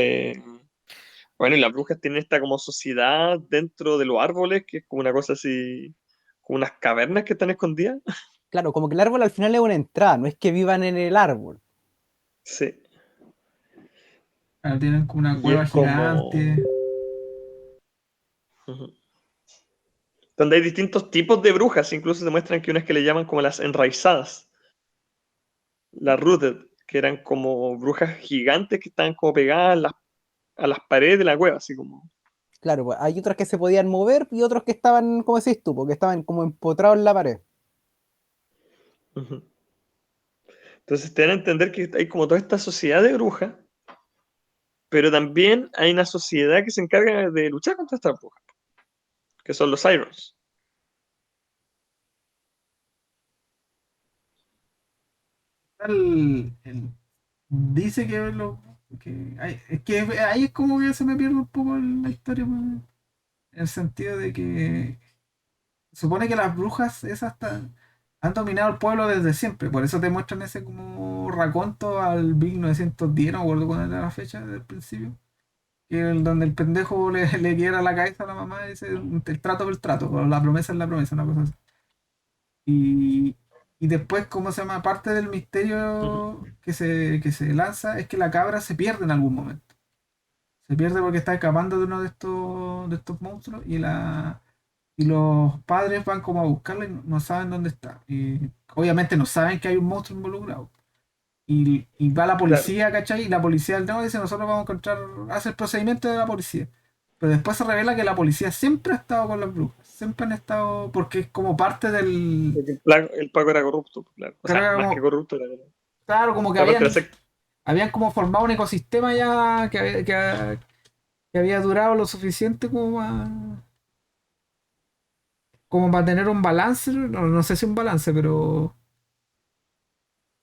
bueno, y las brujas tienen esta como sociedad dentro de los árboles, que es como una cosa así, como unas cavernas que están escondidas. Claro, como que el árbol al final es una entrada, no es que vivan en el árbol. Sí. Claro, tienen como una Y cueva es como... gigante. Ujú. Donde hay distintos tipos de brujas, incluso se muestran que unas que le llaman como las enraizadas, las rooted, que eran como brujas gigantes que estaban como pegadas a las paredes de la cueva, así como... Claro, pues, hay otros que se podían mover y otros que estaban, como decís tú, porque estaban como empotrados en la pared. Ujú. Entonces te dan a entender que hay como toda esta sociedad de brujas, pero también hay una sociedad que se encarga de luchar contra estas brujas, que son los Irons. Dice es que ahí es como que se me pierde un poco la historia, pues, en el sentido de que supone que las brujas han dominado el pueblo desde siempre, por eso te muestran ese como raconto al 1910, no me acuerdo cuál era la fecha del principio, donde el pendejo le quiera la cabeza a la mamá y dice el trato por el trato, o la promesa es la promesa, una cosa así. Y, y después, ¿cómo se llama? Parte del Ujú. misterio que se lanza es que la cabra se pierde en algún momento. Se pierde porque está escapando de uno de estos monstruos y los padres van como a buscarla y no saben dónde está. Y obviamente no saben que hay un monstruo involucrado. Y va la Claro, policía, ¿cachai? Y la policía del tema dice, nosotros vamos a encontrar, hace el procedimiento de la policía. Pero después se revela que la policía siempre ha estado con las brujas. Siempre han estado, porque es como parte del... porque el Paco era corrupto, claro. O sea, más que corrupto, Claro, como que era parte de habían, la secta. habían como formado un ecosistema ya que había durado lo suficiente como para tener un balance, no sé si un balance, pero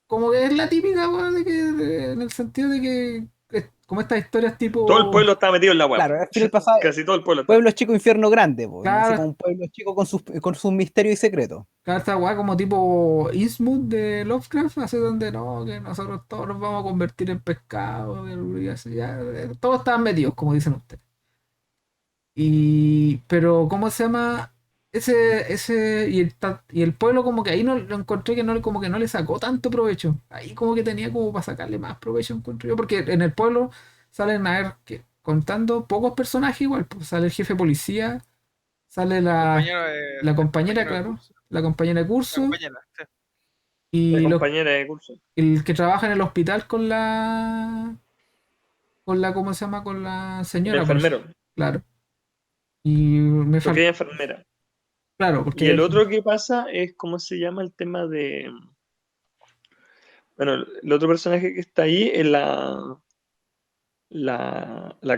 como que es la típica, weón, en el sentido de que como estas historias Todo el tipo, pueblo estaba metido en la guapa. Claro, al final pasaba Casi todo el pueblo estaba. pueblo chico, infierno grande, pues, así claro, como un pueblo chico con sus misterios y secretos. claro, esta weá como tipo Innsmouth de Lovecraft, así donde no, que nosotros todos nos vamos a convertir en pescado, y así, ya, todos estaban metidos, como dicen ustedes. Pero, ¿cómo se llama? Y el pueblo como que ahí no lo encontré que no, como que no le sacó tanto provecho. Ahí como que tenía como para sacarle más provecho, encuentro yo, porque en el pueblo salen a ver contando pocos personajes igual, pues sale el jefe de policía, sale la El compañera, compañero de claro, curso. la compañera de La curso compañera, sí. La y compañera de curso. el que trabaja en el hospital con la, ¿cómo se llama? Con la El señora, enfermero. claro. Y me Porque falta, ella es enfermera. claro, Y porque el otro que pasa es, ¿cómo se llama el tema de... Bueno, el otro personaje que está ahí es la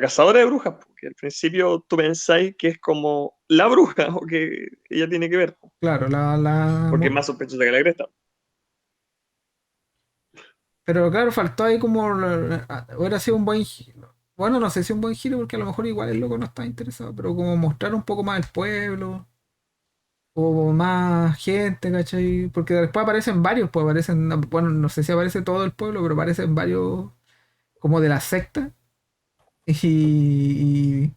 cazadora de brujas, porque al principio tú pensáis que es como la bruja o que ella tiene que ver, claro, porque es más sospechosa que la cresta. pero claro, faltó ahí como hubiera sido un buen giro. Bueno, no sé si un buen giro porque a lo mejor igual el loco no está interesado, pero como mostrar un poco más el pueblo o más gente, ¿cachai? Porque después aparecen varios, pues aparecen, bueno, no sé si aparece todo el pueblo, pero aparecen varios como de la secta y,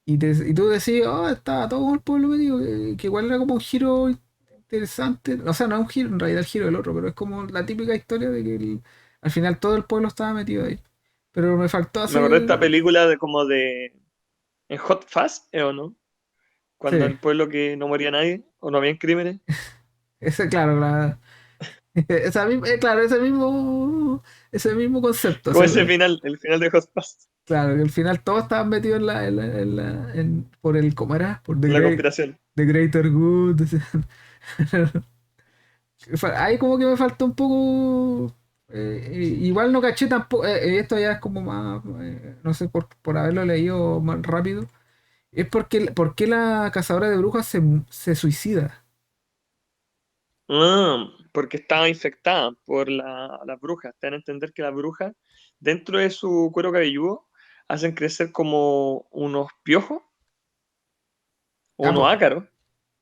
y tú decís, oh, está todo el pueblo metido, que igual era como un giro interesante. O sea, no es un giro, en realidad el giro del otro, pero es como la típica historia de que al final todo el pueblo estaba metido ahí. Pero me faltó Me acordé de esta hacer. película de como de... ¿En Hot Fast, o no? Sí, Cuando el pueblo que no moría nadie, o no había crímenes. ese, claro, claro, ese mismo concepto. Como ese final, el final de Hot Fast, Claro, que al final todos estaban metidos por el, ¿cómo era? Por la conspiración. The Greater Good. Ahí como que me falta un poco. Igual no caché tampoco. Esto ya es como más. No sé, por haberlo leído más rápido. Es por qué la cazadora de brujas se suicida. Porque estaba infectada por las brujas. Te dan a entender que la bruja, dentro de su cuero cabelludo, hacen crecer como unos piojos, o Ah, unos po. ácaros,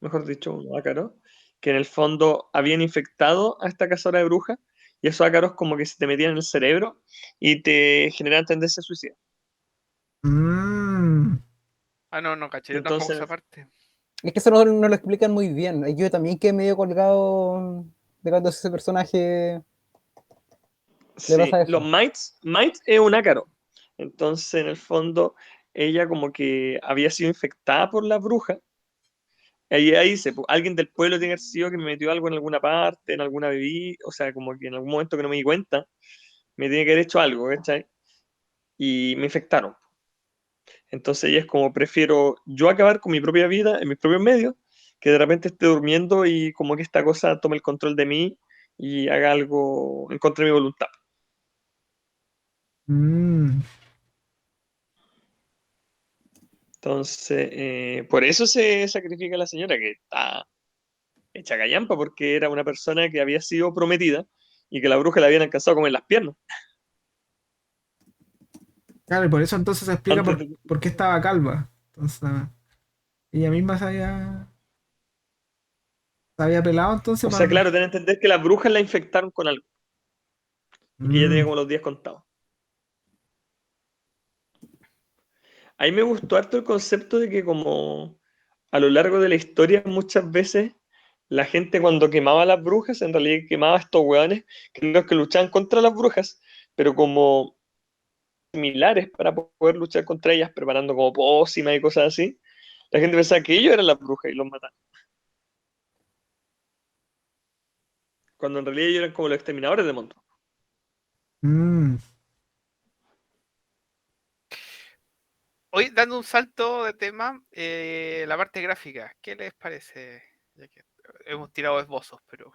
mejor dicho, unos ácaros, que en el fondo habían infectado a esta cazadora de brujas, y esos ácaros como que se te metían en el cerebro y te generaban tendencia a suicida. Mm. Ah, no, no, caché, yo tampoco esa Entonces, parte. Es que eso no lo explican muy bien. Yo también quedé medio colgado de cuando ese personaje le pasa sí, los eso. mites es un ácaro. Entonces, en el fondo, ella como que había sido infectada por la bruja. Ahí dice, pues, alguien del pueblo tiene que haber sido que me metió algo en alguna parte, en alguna bebida, o sea, como que en algún momento que no me di cuenta, me tiene que haber hecho algo, ¿cachai? Y me infectaron. Entonces ella es como, prefiero yo acabar con mi propia vida en mis propios medios, que de repente esté durmiendo y como que esta cosa tome el control de mí y haga algo en contra de mi voluntad. Mm. Entonces, por eso se sacrifica la señora, que está hecha callampa, porque era una persona que había sido prometida y que la bruja le habían alcanzado como en las piernas. Claro, y por eso entonces se explica Antes de... por qué estaba calva. Entonces, ella misma se había pelado entonces O sea, para. claro, ten que entender que las brujas la infectaron con algo y que ella tenía Mm. como los días contados. Ahí me gustó harto el concepto de que como a lo largo de la historia muchas veces la gente cuando quemaba a las brujas en realidad quemaba a estos hueones que eran los que luchaban contra las brujas, pero como similares para poder luchar contra ellas, preparando como pócimas y cosas así. La gente pensaba que ellos eran las brujas y los mataban, cuando en realidad ellos eran como los exterminadores de monstruos. Mm. Hoy, dando un salto de tema, la parte gráfica, ¿qué les parece? Ya que hemos tirado esbozos, pero...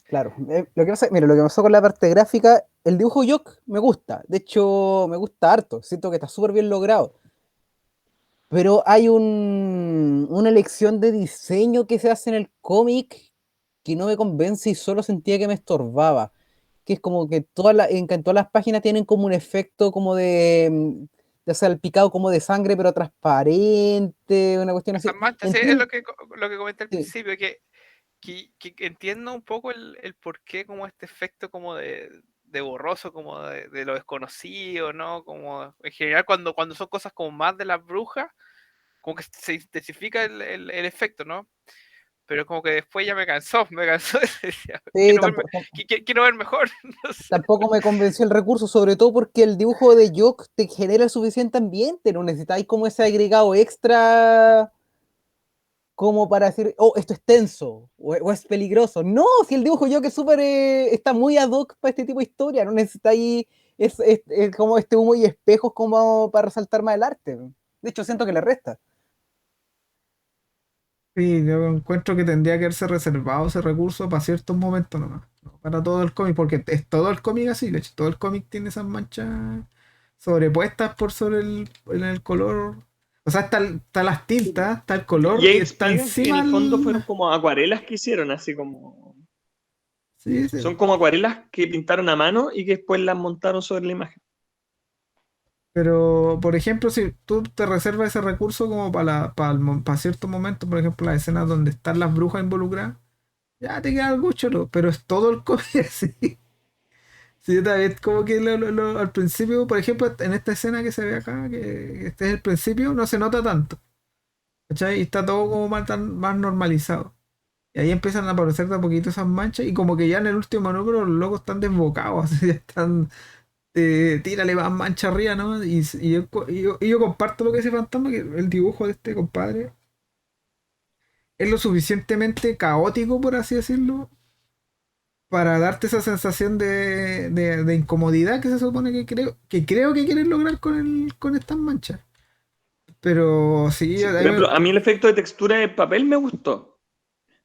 Claro, lo que pasa, mira, lo que pasó con la parte gráfica, el dibujo Yok me gusta, de hecho me gusta harto, siento que está súper bien logrado, pero hay una elección de diseño que se hace en el cómic que no me convence y solo sentía que me estorbaba, que es como que en todas las páginas tienen como un efecto como de salpicado como de sangre, pero transparente, una cuestión así. Estas manchas, sí, es Entiendo, lo que comenté al sí, principio, que entiendo un poco el por qué como este efecto como de borroso, como de lo desconocido, ¿no? Como en general cuando son cosas como más de las brujas, como que se intensifica el efecto, ¿no? Pero como que después ya me cansó, decía, sí, tampoco, quiero ver mejor, no sé. tampoco me convenció el recurso, sobre todo porque el dibujo de Yok te genera el suficiente ambiente, no necesitáis como ese agregado extra como para decir, oh, esto es tenso o es peligroso. No, si el dibujo Yok es súper, está muy ad hoc para este tipo de historia, no necesitáis es como este humo y espejos como para resaltar más el arte. De hecho, siento que le resta. Sí, yo encuentro que tendría que haberse reservado ese recurso para ciertos momentos nomás, no para todo el cómic, porque es todo el cómic así, de hecho, todo el cómic tiene esas manchas sobrepuestas por sobre el color. O sea, está las tintas, está el Y color ahí y está explican que en encima el fondo el. fueron como acuarelas que hicieron, así como... Sí, sí. Son como acuarelas que pintaron a mano y que después las montaron sobre la imagen. Pero, por ejemplo, si tú te reservas ese recurso como para ciertos momentos, por ejemplo, las escenas donde están las brujas involucradas, ya te queda algo choro, pero es todo el cómic así. Sí, yo también como que al principio, por ejemplo, en esta escena que se ve acá, que este es el principio, no se nota tanto. ¿Cachai? Y está todo como más normalizado. Y ahí empiezan a aparecer de a poquito esas manchas y como que ya en el último número los locos están desbocados, así, ya están, tírale más mancha arriba, ¿no? Y yo comparto lo que dice Fantasma, que el dibujo de este compadre es lo suficientemente caótico, por así decirlo, para darte esa sensación de incomodidad que se supone que creo que quieren lograr con estas manchas. Pero sí, Sí, por ejemplo, a mí el efecto de textura de papel me gustó.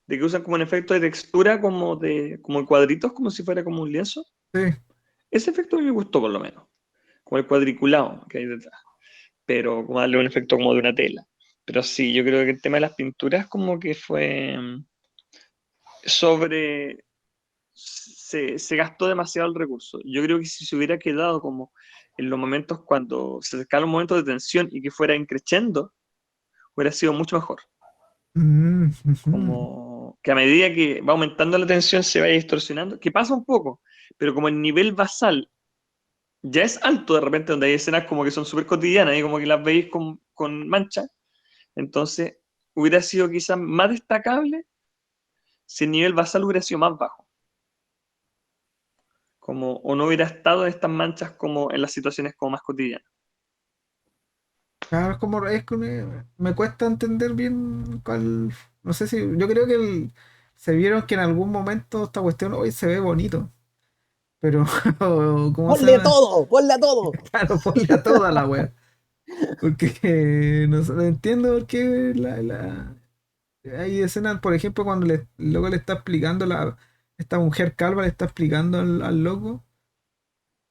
De que usan como un efecto de textura como de cuadritos, como si fuera como un lienzo. sí, Ese efecto a mí me gustó por lo menos. Como el cuadriculado que hay detrás. Pero como darle un efecto como de una tela. Pero sí, yo creo que el tema de las pinturas como que fue sobre... Se gastó demasiado el recurso. Yo creo que si se hubiera quedado como en los momentos cuando se acercaban los momentos de tensión y que fuera increciendo, hubiera sido mucho mejor. Ujú. Como que a medida que va aumentando la tensión se vaya distorsionando, que pasa un poco, pero como el nivel basal ya es alto de repente, donde hay escenas como que son súper cotidianas y como que las veis con mancha, entonces hubiera sido quizás más destacable si el nivel basal hubiera sido más bajo. Como, o no hubiera estado en estas manchas como en las situaciones como más cotidianas. Claro, es que me cuesta entender bien cuál. No sé si. Yo creo que se vieron que en algún momento esta cuestión hoy se ve bonito. Pero, ¿cómo se ¡Ponle llama? todo! ¡Ponle todo! Claro, ponle a toda la wea. Porque no, no entiendo por qué hay escenas, por ejemplo, cuando el loco le está explicando, esta mujer calva le está explicando al loco.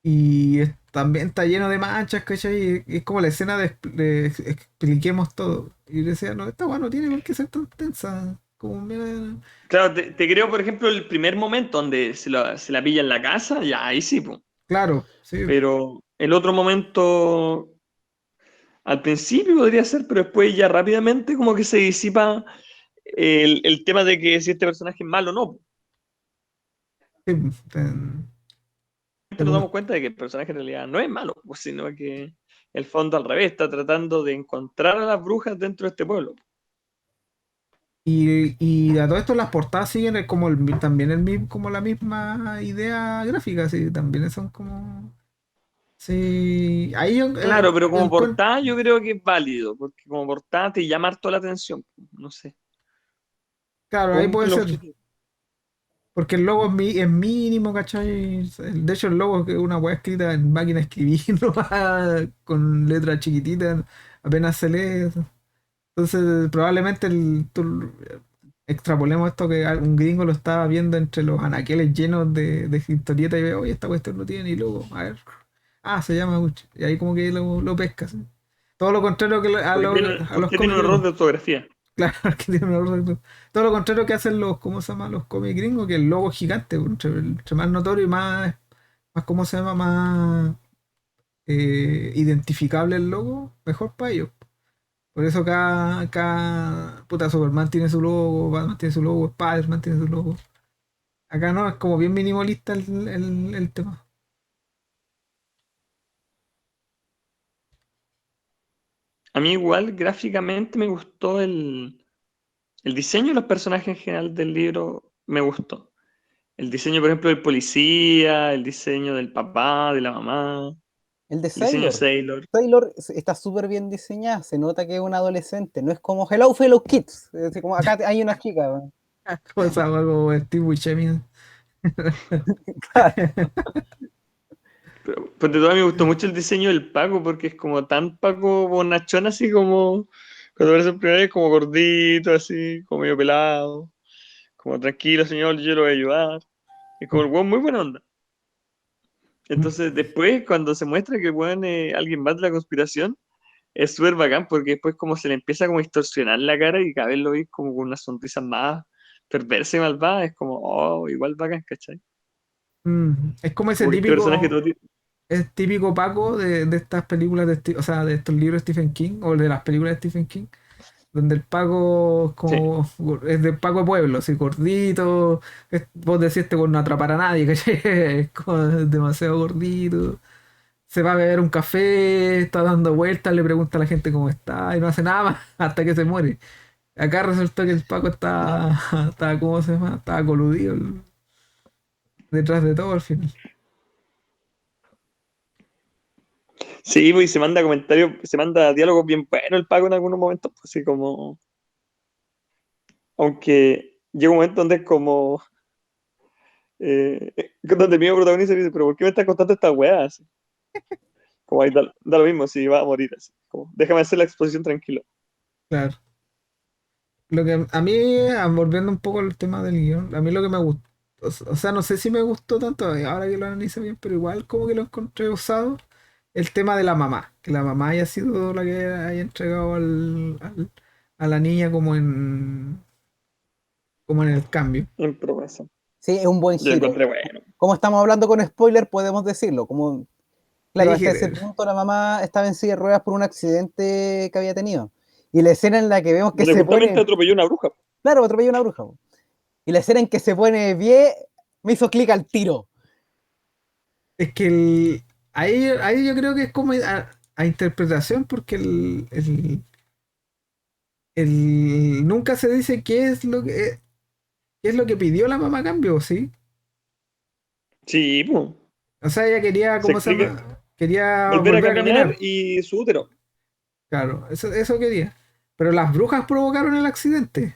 Y también está lleno de manchas, ¿cachai? Y es como la escena de expliquemos todo. Y decía, no, esta weá no tiene por qué ser tan tensa. Como mira. Claro, te creo, por ejemplo, el primer momento donde se la pilla en la casa, ya ahí sí, po. Claro, sí. Pero el otro momento, al principio podría ser, pero después ya rápidamente como que se disipa el tema de que si este personaje es malo o no. Sí, te Nos com- damos cuenta de que el personaje en realidad no es malo, pues, sino que el fondo al revés está tratando de encontrar a las brujas dentro de este pueblo. y a todo esto las portadas siguen como también como la misma idea gráfica, sí, también son como. Sí, ahí yo Claro, pero como encuentro. portada yo creo que es válido, porque como portada te llama harto la atención, no sé. Claro, ahí puede Cumple el ser. objetivo. Porque el logo es mínimo, ¿cachai? De hecho, el logo es una weá escrita en máquina de escribir, nomás, con letras chiquititas, apenas se lee. Entonces, probablemente extrapolemos esto que un gringo lo estaba viendo entre los anaqueles llenos de historietas y ve, oye, esta cuestión no tiene ni logo. A ver. Ah, se llama Gucci. Y ahí como que lo pesca, ¿sí? Todo lo contrario que a los Porque tiene cómics un error gringos. de ortografía. Claro, que tiene un error todo lo contrario que hacen ¿cómo se llama? Los cómics gringos, que el logo es gigante, pues, entre más notorio y más ¿cómo se llama? Más identificable el logo, mejor para ellos. Por eso puta, Superman tiene su logo, Batman tiene su logo, Spider-Man tiene su logo. Acá no, es como bien minimalista el tema. A mí igual gráficamente me gustó el diseño de los personajes en general del libro, me gustó. El diseño, por ejemplo, del policía, el diseño del papá, de la mamá, El de el diseño de Sailor. Sailor. Sailor está súper bien diseñada, se nota que es un adolescente, no es como Hello Fellow Kids, es decir, como acá hay una chica. ¿No? Como esa wea como Steve Buscemi. Claro. Pero pues de todo me gustó mucho el diseño del Paco porque es como tan Paco bonachón, así como cuando aparece el primer vez, como gordito, así, como medio pelado, como tranquilo, señor, yo lo voy a ayudar. Es como el weón muy buena onda. Entonces, después, cuando se muestra que el weón es alguien más de la conspiración, es súper bacán porque después, como se le empieza como a distorsionar la cara y cada vez lo veis como con una sonrisa más perversa y malvada, es como, oh, igual bacán, ¿cachai? Es como ese Como que este personaje típico. todo tiene. Es típico Paco de estas películas o sea, de estos libros de Stephen King o de las películas de Stephen King, donde el Paco Sí. es de Paco de pueblo, así gordito, vos decís este no atrapar a nadie, ¿cachai? Es como demasiado gordito, se va a beber un café, está dando vueltas, le pregunta a la gente cómo está y no hace nada más hasta que se muere. Acá resultó que el Paco está ¿cómo se llama? Estaba coludido detrás de todo al final. Sí, pues, y se manda comentarios, se manda diálogos bien buenos el Paco en algunos momentos, pues, así como, aunque llega un momento donde es como, donde el mismo protagonista dice, pero ¿por qué me estás contando esta weá? Así, como ahí da lo mismo si va a morir, así, como, déjame hacer la exposición tranquilo. Claro. Lo que a mí, volviendo un poco al tema del guión, a mí lo que me gustó, o sea, no sé si me gustó tanto, ahora que lo analizo bien, pero igual como que lo encontré usado, el tema de la mamá, que la mamá haya sido la que haya entregado a la niña como en el cambio. En promesa. Sí, es un buen Yo giro. encontré bueno. Como estamos hablando con spoiler, podemos decirlo. Como Claro, Le hasta dije, ese punto la mamá estaba en silla de ruedas por un accidente que había tenido. Y la escena en la que vemos que Donde se justamente pone, atropelló una bruja. claro, atropella una bruja, po. Y la escena en que se pone de pie me hizo clic al tiro. es que ahí yo creo que es como a interpretación, porque nunca se dice qué es lo que pidió la mamá a cambio, ¿sí? Sí, pues. O sea, ella quería, Se ¿cómo se explica. llama? Quería Volver a volver a caminar caminar. y su útero. Claro, eso quería. Pero las brujas provocaron el accidente.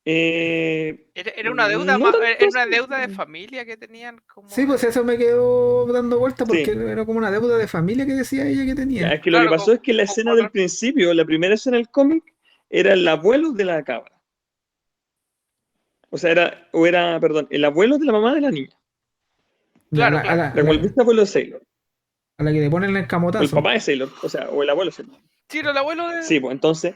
Era una deuda, No tanto era una así. deuda de familia que tenían Sí, como pues de. eso me quedó dando vuelta porque Sí. era como una deuda de familia que decía ella que Ya, tenía. es que lo que Claro, pasó es que la con escena del principio, la primera escena del cómic, era el abuelo de la cabra. O sea, perdón, el abuelo de la mamá de la niña. A claro, la, a claro. la- a La cual la- viste abuelo de Sailor. a la que le ponen el O el camotazo. papá de Sailor. O sea, o el abuelo de Sailor. Sí, era el abuelo de. Sí, pues entonces,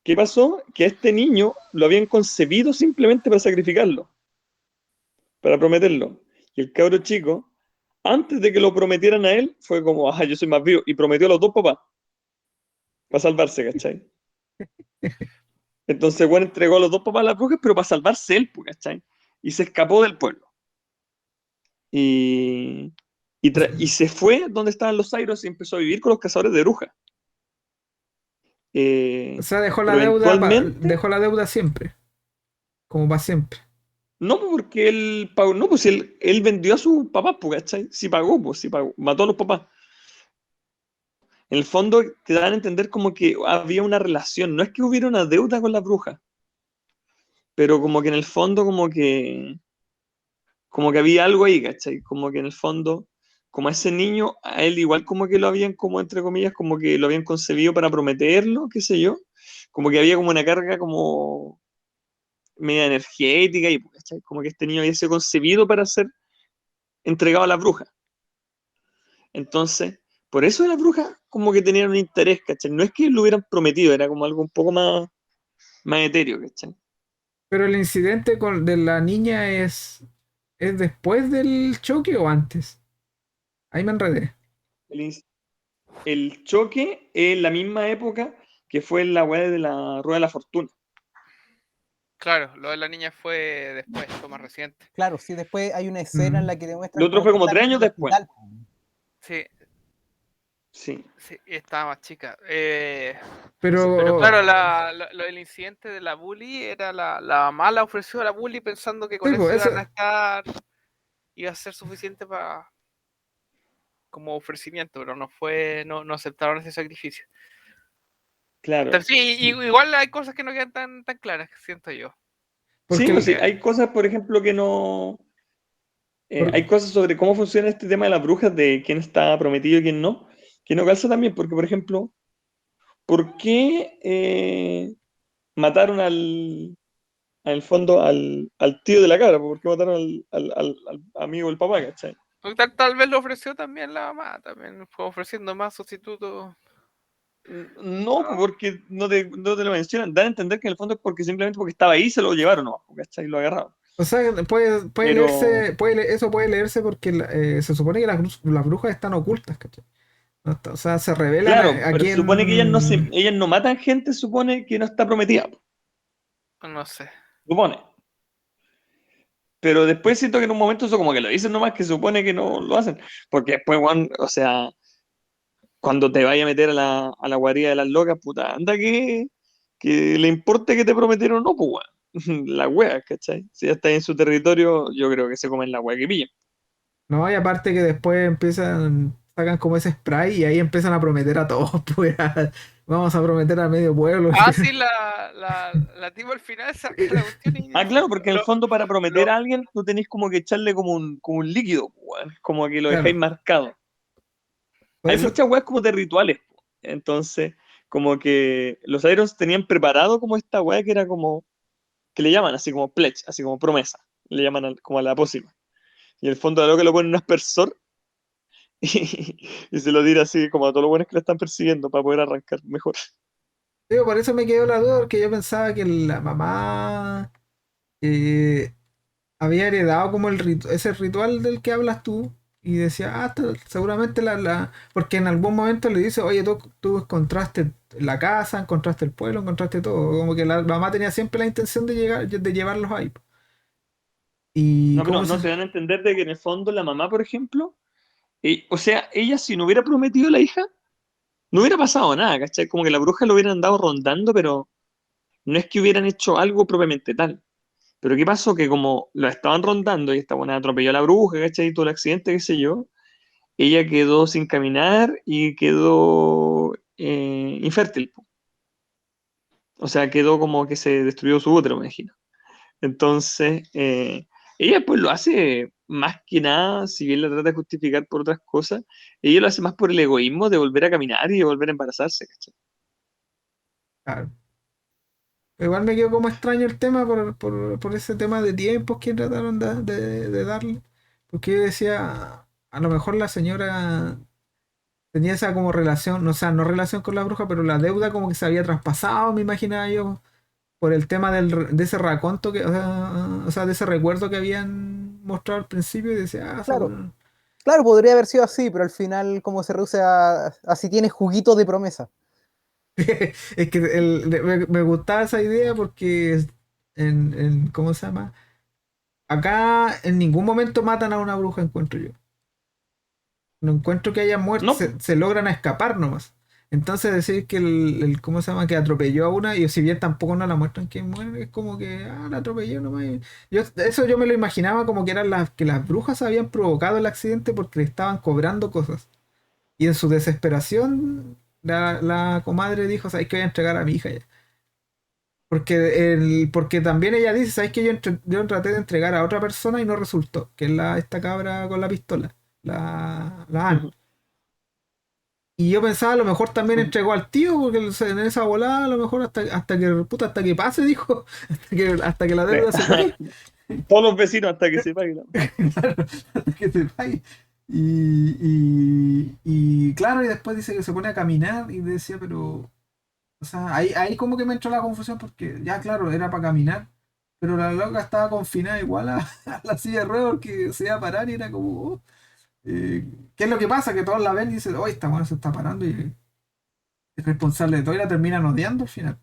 ¿qué pasó? Que a este niño lo habían concebido simplemente para sacrificarlo, para prometerlo. Y el cabro chico, antes de que lo prometieran a él, fue como, yo soy más vivo. Y prometió a los dos papás para salvarse, ¿cachai? Entonces, bueno, entregó a los dos papás a las brujas, pero para salvarse él, pues, ¿cachai? Y se escapó del pueblo. Y, y se fue donde estaban los Zairos y empezó a vivir con los cazadores de brujas. O Eh, sea, pero eventualmente, dejó la deuda siempre, como para siempre. no, pues, porque él pagó, no, pues él vendió a sus papás, pues, ¿cachai? Sí pagó, pues, sí pagó, mató a los papás. En el fondo te dan a entender como que había una relación, no es que hubiera una deuda con las brujas, pero como que en el fondo como que había algo ahí, ¿cachai? Como que en el fondo, como a ese niño, a él igual como que lo habían, como entre comillas, como que lo habían concebido para prometerlo, qué sé yo, como que había como una carga como media energética y, ¿cachai? Como que este niño había sido concebido para ser entregado a las brujas. Entonces, por eso las brujas como que tenían un interés, ¿cachai? No es que lo hubieran prometido, era como algo un poco más etéreo, ¿cachai? Pero el incidente de la niña es después del choque o antes. Ahí me enredé. El, el choque es la misma época que fue la weá de la Rueda de la Fortuna. Claro, lo de la niña fue después, fue más reciente. Claro, sí, después hay una escena en Mm. la que Lo demuestran otro cómo fue está como la 3 niña en años el después. hospital. Sí, Sí. sí, estaba más chica. Pero Pero, claro, lo del incidente de la bully era la mamá la ofreció a la bully pensando que sí, con eso pues, iban a estar, iba a ser suficiente para como ofrecimiento, pero no fue, no aceptaron ese sacrificio. Claro. Entonces, sí, igual hay cosas que no quedan tan claras, siento yo. Sí, porque pues sí, Porque, hay cosas, por ejemplo, que no. por- Hay cosas sobre cómo funciona este tema de las brujas, de quién está prometido y quién no, que no calza también, porque, por ejemplo, ¿por qué mataron al fondo al tío de la cabra? ¿Por qué mataron al amigo del papá, ¿cachai? tal vez lo ofreció también la mamá, también fue ofreciendo más sustitutos. No, pues, porque no te lo mencionan. Dan a entender que en el fondo es porque simplemente porque estaba ahí se lo llevaron, ¿no? ¿Cachai? Lo agarraron. o sea, puede Pero, leerse, eso puede leerse porque se supone que las brujas están ocultas, ¿cachai? No o sea, se revelan claro, a pero se supone que quién. ellas no matan gente, se supone que no está prometida, No sé. supone. Pero después siento que en un momento eso como que lo dicen nomás, que supone que no lo hacen. Porque después, Juan, o sea, cuando te vaya a meter a la guarida de las locas, puta, anda que le importe que te prometieron o no, pues, weón. La wea, ¿cachai? Si ya está en su territorio, yo creo que se comen la wea que pillan. No, y aparte que después sacan como ese spray y ahí empiezan a prometer a todos, pues vamos a prometer a medio pueblo. Ah, sí, la tipo al final saca la cuestión y Claro, porque en el lo, fondo para prometer lo, a alguien tú tenés como que echarle como un líquido, pues, weón. Como que lo dejáis Claro. marcado. Por Hay eso, muchas weas como de rituales, po. Entonces, como que los Irons tenían preparado como esta wea que era como, que le llaman así como pledge, así como promesa, le llaman como a la pócima. Y en el fondo de lo que lo ponen un aspersor y se lo tira así como a todos los buenos que lo están persiguiendo para poder arrancar mejor. digo, por eso me quedó la duda, porque yo pensaba que la mamá había heredado como ese ritual del que hablas tú, Y decía, seguramente porque en algún momento le dice, oye, tú encontraste la casa, encontraste el pueblo, encontraste todo. Como que la mamá tenía siempre la intención de llevarlos ahí. Y No, cómo pero se... no te dan a entender de que en el fondo la mamá, por ejemplo, o sea, ella si no hubiera prometido a la hija, no hubiera pasado nada, ¿cachai? Como que la bruja lo hubieran andado rondando, pero no es que hubieran hecho algo propiamente tal. Pero ¿qué pasó? Que como la estaban rondando y esta buena atropelló a la bruja, ¿cachai? Y todo el accidente, qué sé yo, ella quedó sin caminar y quedó infértil. O sea, quedó como que se destruyó su útero, me imagino. Entonces, ella pues lo hace más que nada, si bien la trata de justificar por otras cosas, ella lo hace más por el egoísmo de volver a caminar y de volver a embarazarse, ¿cachai? Claro. Igual me quedó como extraño el tema por ese tema de tiempos que trataron de darle. Porque yo decía, a lo mejor la señora tenía esa como relación, o sea, no relación con la bruja, pero la deuda como que se había traspasado, me imaginaba yo, por el tema de ese raconto o sea, de ese recuerdo que habían mostrado al principio y decía, Claro, claro, podría haber sido así, pero al final como se reduce a si tiene juguito de promesa. es que me gustaba esa idea porque ¿cómo se llama? Acá en ningún momento matan a una bruja, encuentro yo. No encuentro que haya muerto, No, pues, se logran escapar nomás. Entonces decir que ¿cómo se llama? Que atropelló a una, y si bien tampoco no la muestran que muere, es como que, la atropelló nomás. Eso yo me lo imaginaba como que eran que las brujas habían provocado el accidente porque le estaban cobrando cosas. Y en su desesperación, la comadre dijo, ¿sabes que voy a entregar a mi hija ya? Porque también ella dice, ¿sabes que yo traté de entregar a otra persona y no resultó? Que es esta cabra con la pistola, la Ann. ujú, Y yo pensaba, a lo mejor también ujú. entregó al tío, porque en esa volada, a lo mejor hasta que pase, dijo, hasta que la deuda se pague. Todos los vecinos hasta que se paguen. Claro, hasta que se pague. Y claro, y después dice que se pone a caminar y decía, pero, o sea, ahí como que me entró la confusión porque ya, claro, era para caminar, pero la loca estaba confinada igual a la silla de ruedas porque se iba a parar y era como, ¿qué es lo que pasa? Que todos la ven y dicen, oye, esta buena se está parando y es responsable de todo y la terminan odiando al final,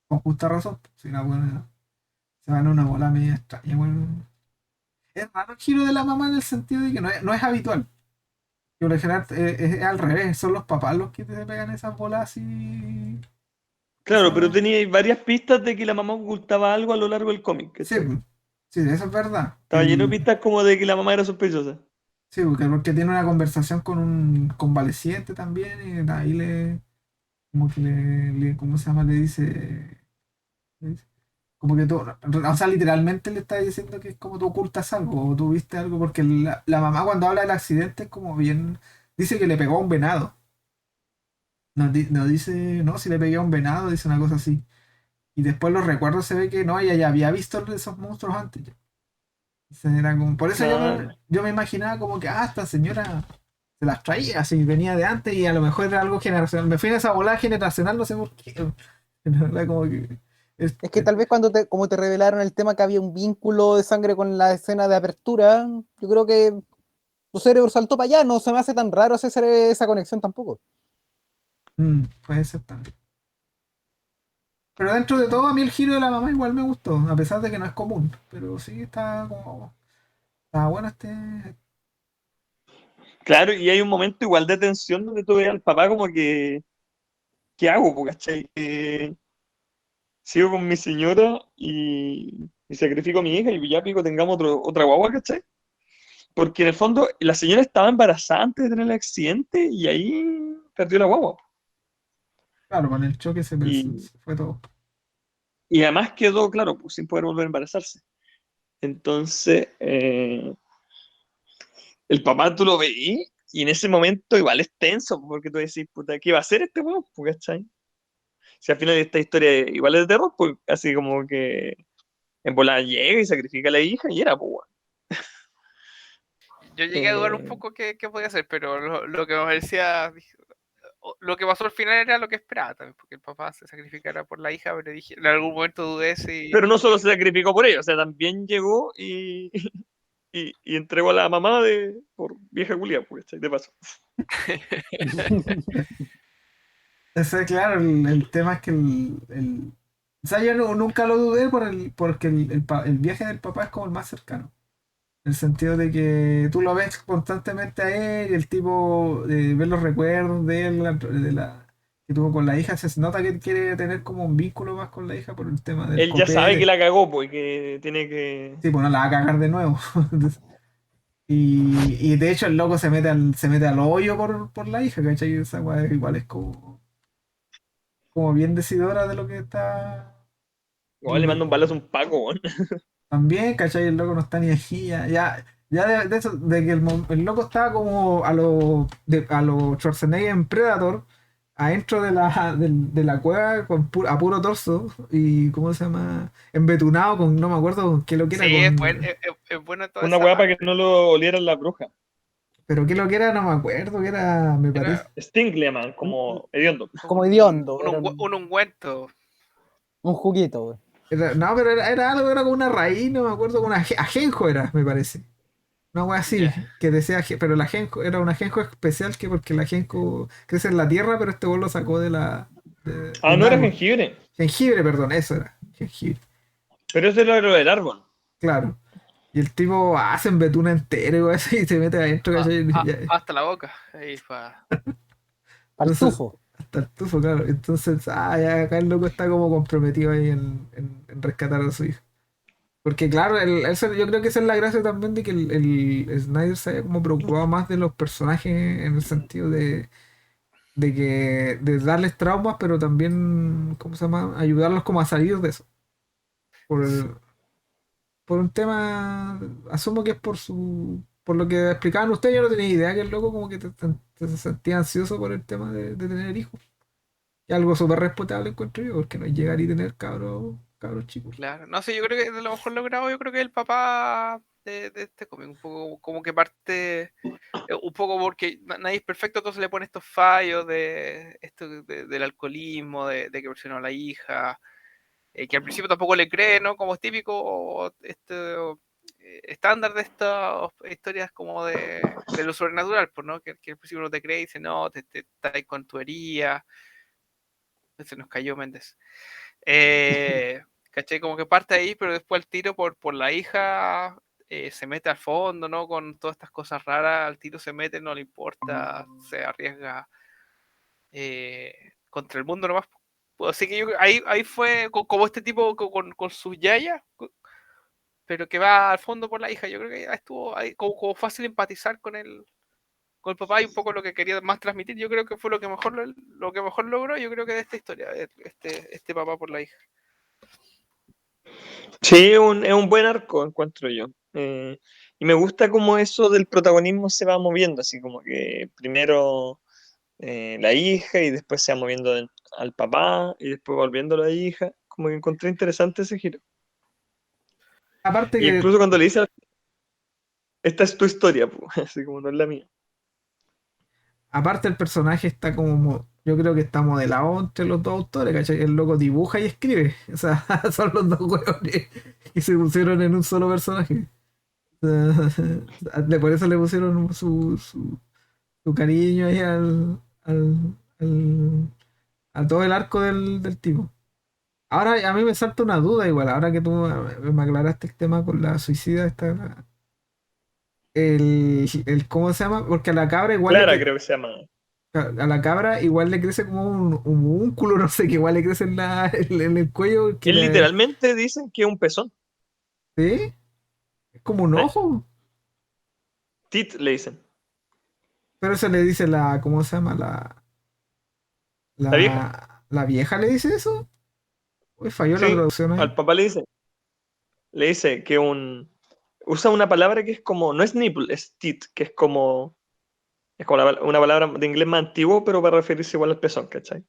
con justa razón. Si la buena se van a una bola media extraña, bueno. Es raro el giro de la mamá en el sentido de que no es habitual. Que por lo general es al revés, son los papás los que te pegan esas bolas así. Claro, pero Esa... tenía varias pistas de que la mamá ocultaba algo a lo largo del cómic, Sí, ¿cachai? sí, eso es verdad. Estaba lleno de pistas como de que la mamá era sospechosa. Sí, porque tiene una conversación con un convaleciente también y ahí como que ¿cómo se llama? Le dice, como que tú, o sea, literalmente le está diciendo que es como tú ocultas algo o tú viste algo, porque la mamá cuando habla del accidente es como bien, dice que le pegó a un venado. No dice, no, si le pegué a un venado, dice una cosa así. Y después los recuerdos se ve que no, ella ya había visto esos monstruos antes. Ya. Por eso Claro. yo me imaginaba como que, esta señora se las traía, así venía de antes y a lo mejor era algo generacional. Me fui en esa volada generacional, no sé por qué. En verdad, como que. es- Es que tal vez como te revelaron el tema que había un vínculo de sangre con la escena de apertura, yo creo que tu cerebro saltó para allá, no se me hace tan raro esa conexión tampoco. puede ser también. Pero dentro de todo, a mí el giro de la mamá igual me gustó, a pesar de que no es común. Pero sí está como. Está bueno este. Claro, y hay un momento igual de tensión donde tú ves al papá como que, ¿qué hago, po, cachai? Sigo con mi señora y sacrifico a mi hija y ya pico tengamos otra guagua, ¿cachai? Porque en el fondo la señora estaba embarazada antes de tener el accidente y ahí perdió la guagua. Claro, con el choque Y, se fue todo. y además quedó, claro, pues, sin poder volver a embarazarse. Entonces, el papá tú lo veís y en ese momento igual es tenso, porque tú decís, puta, ¿qué va a hacer este weón? Pues, ¿cachai? Si al final de esta historia igual es de terror, pues así como que en volada llega y sacrifica a la hija y era, pues, weón. Yo llegué a dudar un Eh, poco qué podía hacer, pero lo que me parecía, lo que pasó al final era lo que esperaba también, porque el papá se sacrificara por la hija, pero dije, en algún momento dudé si... pero no solo se sacrificó por ello, o sea, también llegó y, y entregó a la mamá por vieja culia, pues, ¿cachai? De paso. Ese, claro, el tema es que o sea, yo nunca lo dudé porque el viaje del papá es como el más cercano. En el sentido de que tú lo ves constantemente a él y el tipo ve los recuerdos de él, que tuvo con la hija, se nota que quiere tener como un vínculo más con la hija por el tema del Él ya sabe que copete. la cagó, pues, y que tiene que... Sí, pues no la va a cagar de nuevo. Y de hecho el loco se mete al hoyo por la hija, ¿cachai? Esa weá igual es como bien decidora de lo que está. Igual le manda un balazo a un Paco, weón. También, ¿cachai? El loco no está ni aquí. Ya de eso, de que el loco estaba como a lo Schwarzenegger en Predator, adentro de la cueva a puro torso y, ¿cómo se llama? Embetunado con, no me acuerdo con qué lo que era, Sí, con. es bueno toda Una esa weá para que parte. no lo olieran la bruja. Pero qué lo que era, no me acuerdo, que era, me parece. Era Sting le llaman, como hediondo. Como hediondo, un ungüento. un juguito, güey. No, pero era algo, era como una raíz, no me acuerdo, como una ajenjo era, me parece. Una wea así, Ya. que decía, pero el ajenjo era un ajenjo especial que porque el ajenjo crece en la tierra, pero este weón lo sacó de Ah, un no era árbol. jengibre, Jengibre, perdón, eso era, jengibre, pero eso era lo del árbol. claro. Y el tipo hace en betuna entero y wea así, y se mete adentro, ¿cachai? Hasta la boca. Ahí pa. Entonces, Partufo. hasta el tufo, claro. Entonces, ya acá el loco está como comprometido ahí en rescatar a su hijo. Porque claro, yo creo que esa es la gracia también de que el Snyder se haya como preocupado más de los personajes en el sentido de darles traumas, pero también, ¿cómo se llama? Ayudarlos como a salir de eso. Por, por un tema, asumo que es por lo que explicaban ustedes, yo no tenía idea que el loco como que se sentía ansioso por el tema de tener hijos. Y algo súper respetable encuentro yo, porque no es llegar y tener cabros chicos. Claro. No sé, yo creo que de lo mejor logrado, yo creo que el papá de este cómic, un poco como que parte, un poco porque nadie es perfecto, entonces le pone estos fallos de esto del alcoholismo, de que presionó a la hija, que al principio tampoco le cree, ¿no? Como es típico estándar de estas historias como de lo sobrenatural, pues, ¿no? Que al principio no te cree y dice, no, te estás con tu herida. Se nos cayó Méndez. ¿Cachai? Como que parte ahí, pero después el tiro por la hija se mete al fondo, ¿no? Con todas estas cosas raras, al tiro se mete, no le importa, se arriesga contra el mundo nomás. Pues, así que ahí fue como este tipo con sus yayas, pero que va al fondo por la hija. Yo creo que ahí estuvo ahí como fácil empatizar con el papá y un poco lo que quería más transmitir. Yo creo que fue lo que mejor logró, yo creo que de esta historia, este papá por la hija. Sí, es un buen arco, encuentro yo. Y me gusta cómo eso del protagonismo se va moviendo, así como que primero la hija y después se va moviendo al papá y después volviendo a la hija. Como que encontré interesante ese giro. Aparte Y que incluso cuando le dice, esta es tu historia, po, así como no es la mía. Aparte el personaje está como, yo creo que está modelado entre los dos autores, ¿cachai? El loco dibuja y escribe, o sea, son los dos hueones que se pusieron en un solo personaje. O sea, por eso le pusieron su cariño ahí a todo el arco del tipo. Ahora a mí me salta una duda igual, ahora que tú me aclaraste el tema con la suicida, ¿cómo se llama? Porque a la cabra igual Clara creo que se llama. a la cabra igual le crece como un músculo, no sé, que igual le crece en el cuello, Él literalmente dicen que es un pezón. ¿sí? Es como un ojo. Tit le dicen. Pero eso le dice ¿cómo se llama? La vieja. La vieja le dice eso. Uy, falló la Sí, traducción ahí. al papá le dice que usa una palabra que es como, no es nipple, es tit, que es como una palabra de inglés más antiguo, pero para referirse igual al pezón, ¿cachai?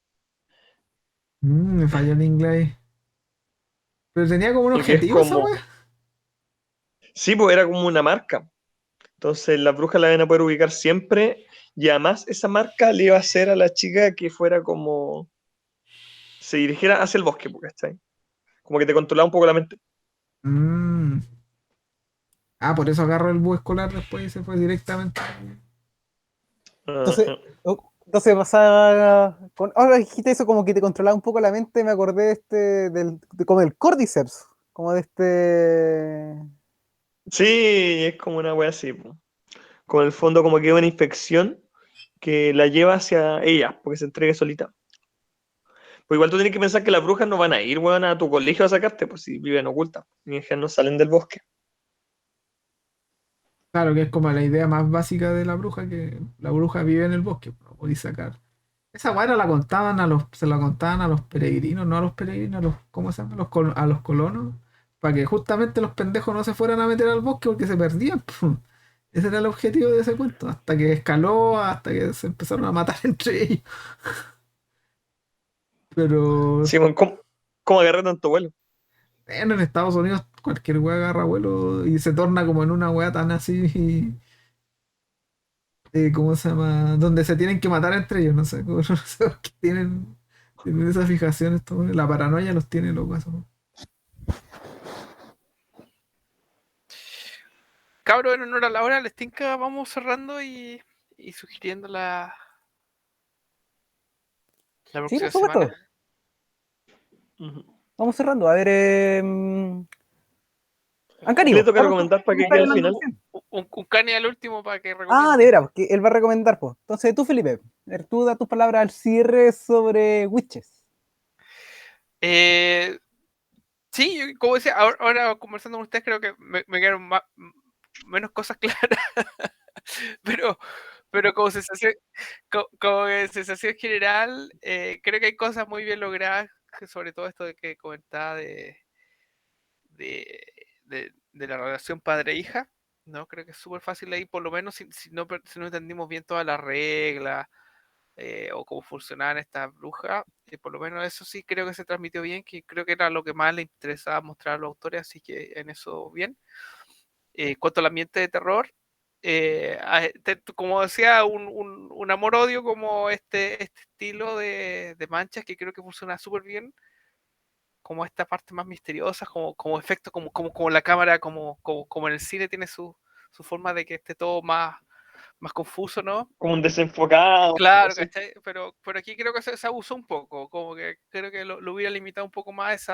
Me falló el inglés. Pero tenía como un Y que es objetivo esa como, wea. sí, pues era como una marca. Entonces las brujas la van a poder ubicar siempre y además esa marca le iba a hacer a la chica que fuera como, se dirigiera hacia el bosque, pues, ¿cachai? Como que te controlaba un poco la mente. Mm, Ah, por eso agarró el bus escolar después y se fue directamente. Entonces, entonces pasaba con. Ahora dijiste eso como que te controlaba un poco la mente, me acordé de como del Cordyceps, como de este. Sí, es como una wea así, po. Con el fondo como que hay una infección que la lleva hacia ella, porque se entregue solita. Pues igual tú tienes que pensar que las brujas no van a ir, weón, a tu colegio a sacarte, pues si viven ocultas. Y en general no salen del bosque. Claro que es como la idea más básica de la bruja, que la bruja vive en el bosque, pues, no podéis sacar. Esa guara la contaban se la contaban a los peregrinos, no a los peregrinos, a los, ¿cómo se llama? A los colonos, para que justamente los pendejos no se fueran a meter al bosque porque se perdían, pues. Ese era el objetivo de ese cuento, hasta que escaló, hasta que se empezaron a matar entre ellos. Pero Sí, weón, ¿cómo agarrar tanto vuelo? bueno, en Estados Unidos cualquier wea agarra vuelo y se torna como en una wea tan así, ¿cómo se llama? Donde se tienen que matar entre ellos, no sé, no sé por qué tienen esa fijación, la paranoia los tiene locos. Eso. Cabro, en honor a la hora, les tinca, vamos cerrando y sugiriendo la Sí, por próxima semana. supuesto. Ujú. Vamos cerrando. A ver, ¿Qué le Ancario, toca danos tu recomendar para que quede al hablando final? recién. Un Cani al último para que Ah, de recomiende. veras, porque él va a recomendar, pues. Entonces tú, Felipe, a ver, tú da tus palabras al cierre sobre Witches. Eh, sí, como decía, ahora conversando con ustedes creo que me quedaron menos cosas claras, pero, pero como sensación general, creo que hay cosas muy bien logradas, sobre todo esto de que comentaba de, de la relación padre-hija, ¿no? Creo que es súper fácil ahí, por lo menos si no entendimos bien todas las reglas o cómo funcionaban estas brujas, por lo menos eso sí creo que se transmitió bien, que creo que era lo que más le interesaba mostrar a los autores, así que en eso bien. Cuanto al ambiente de terror, como decía, un amor-odio como este estilo de manchas que creo que funciona súper bien, como esta parte más misteriosa, como efecto, como la cámara, como en el cine tiene su forma de que esté todo más confuso, ¿no? Como un desenfocado, algo Claro, así. ¿cachai? Pero por aquí creo que se abusó un poco, como que creo que lo hubiera limitado un poco más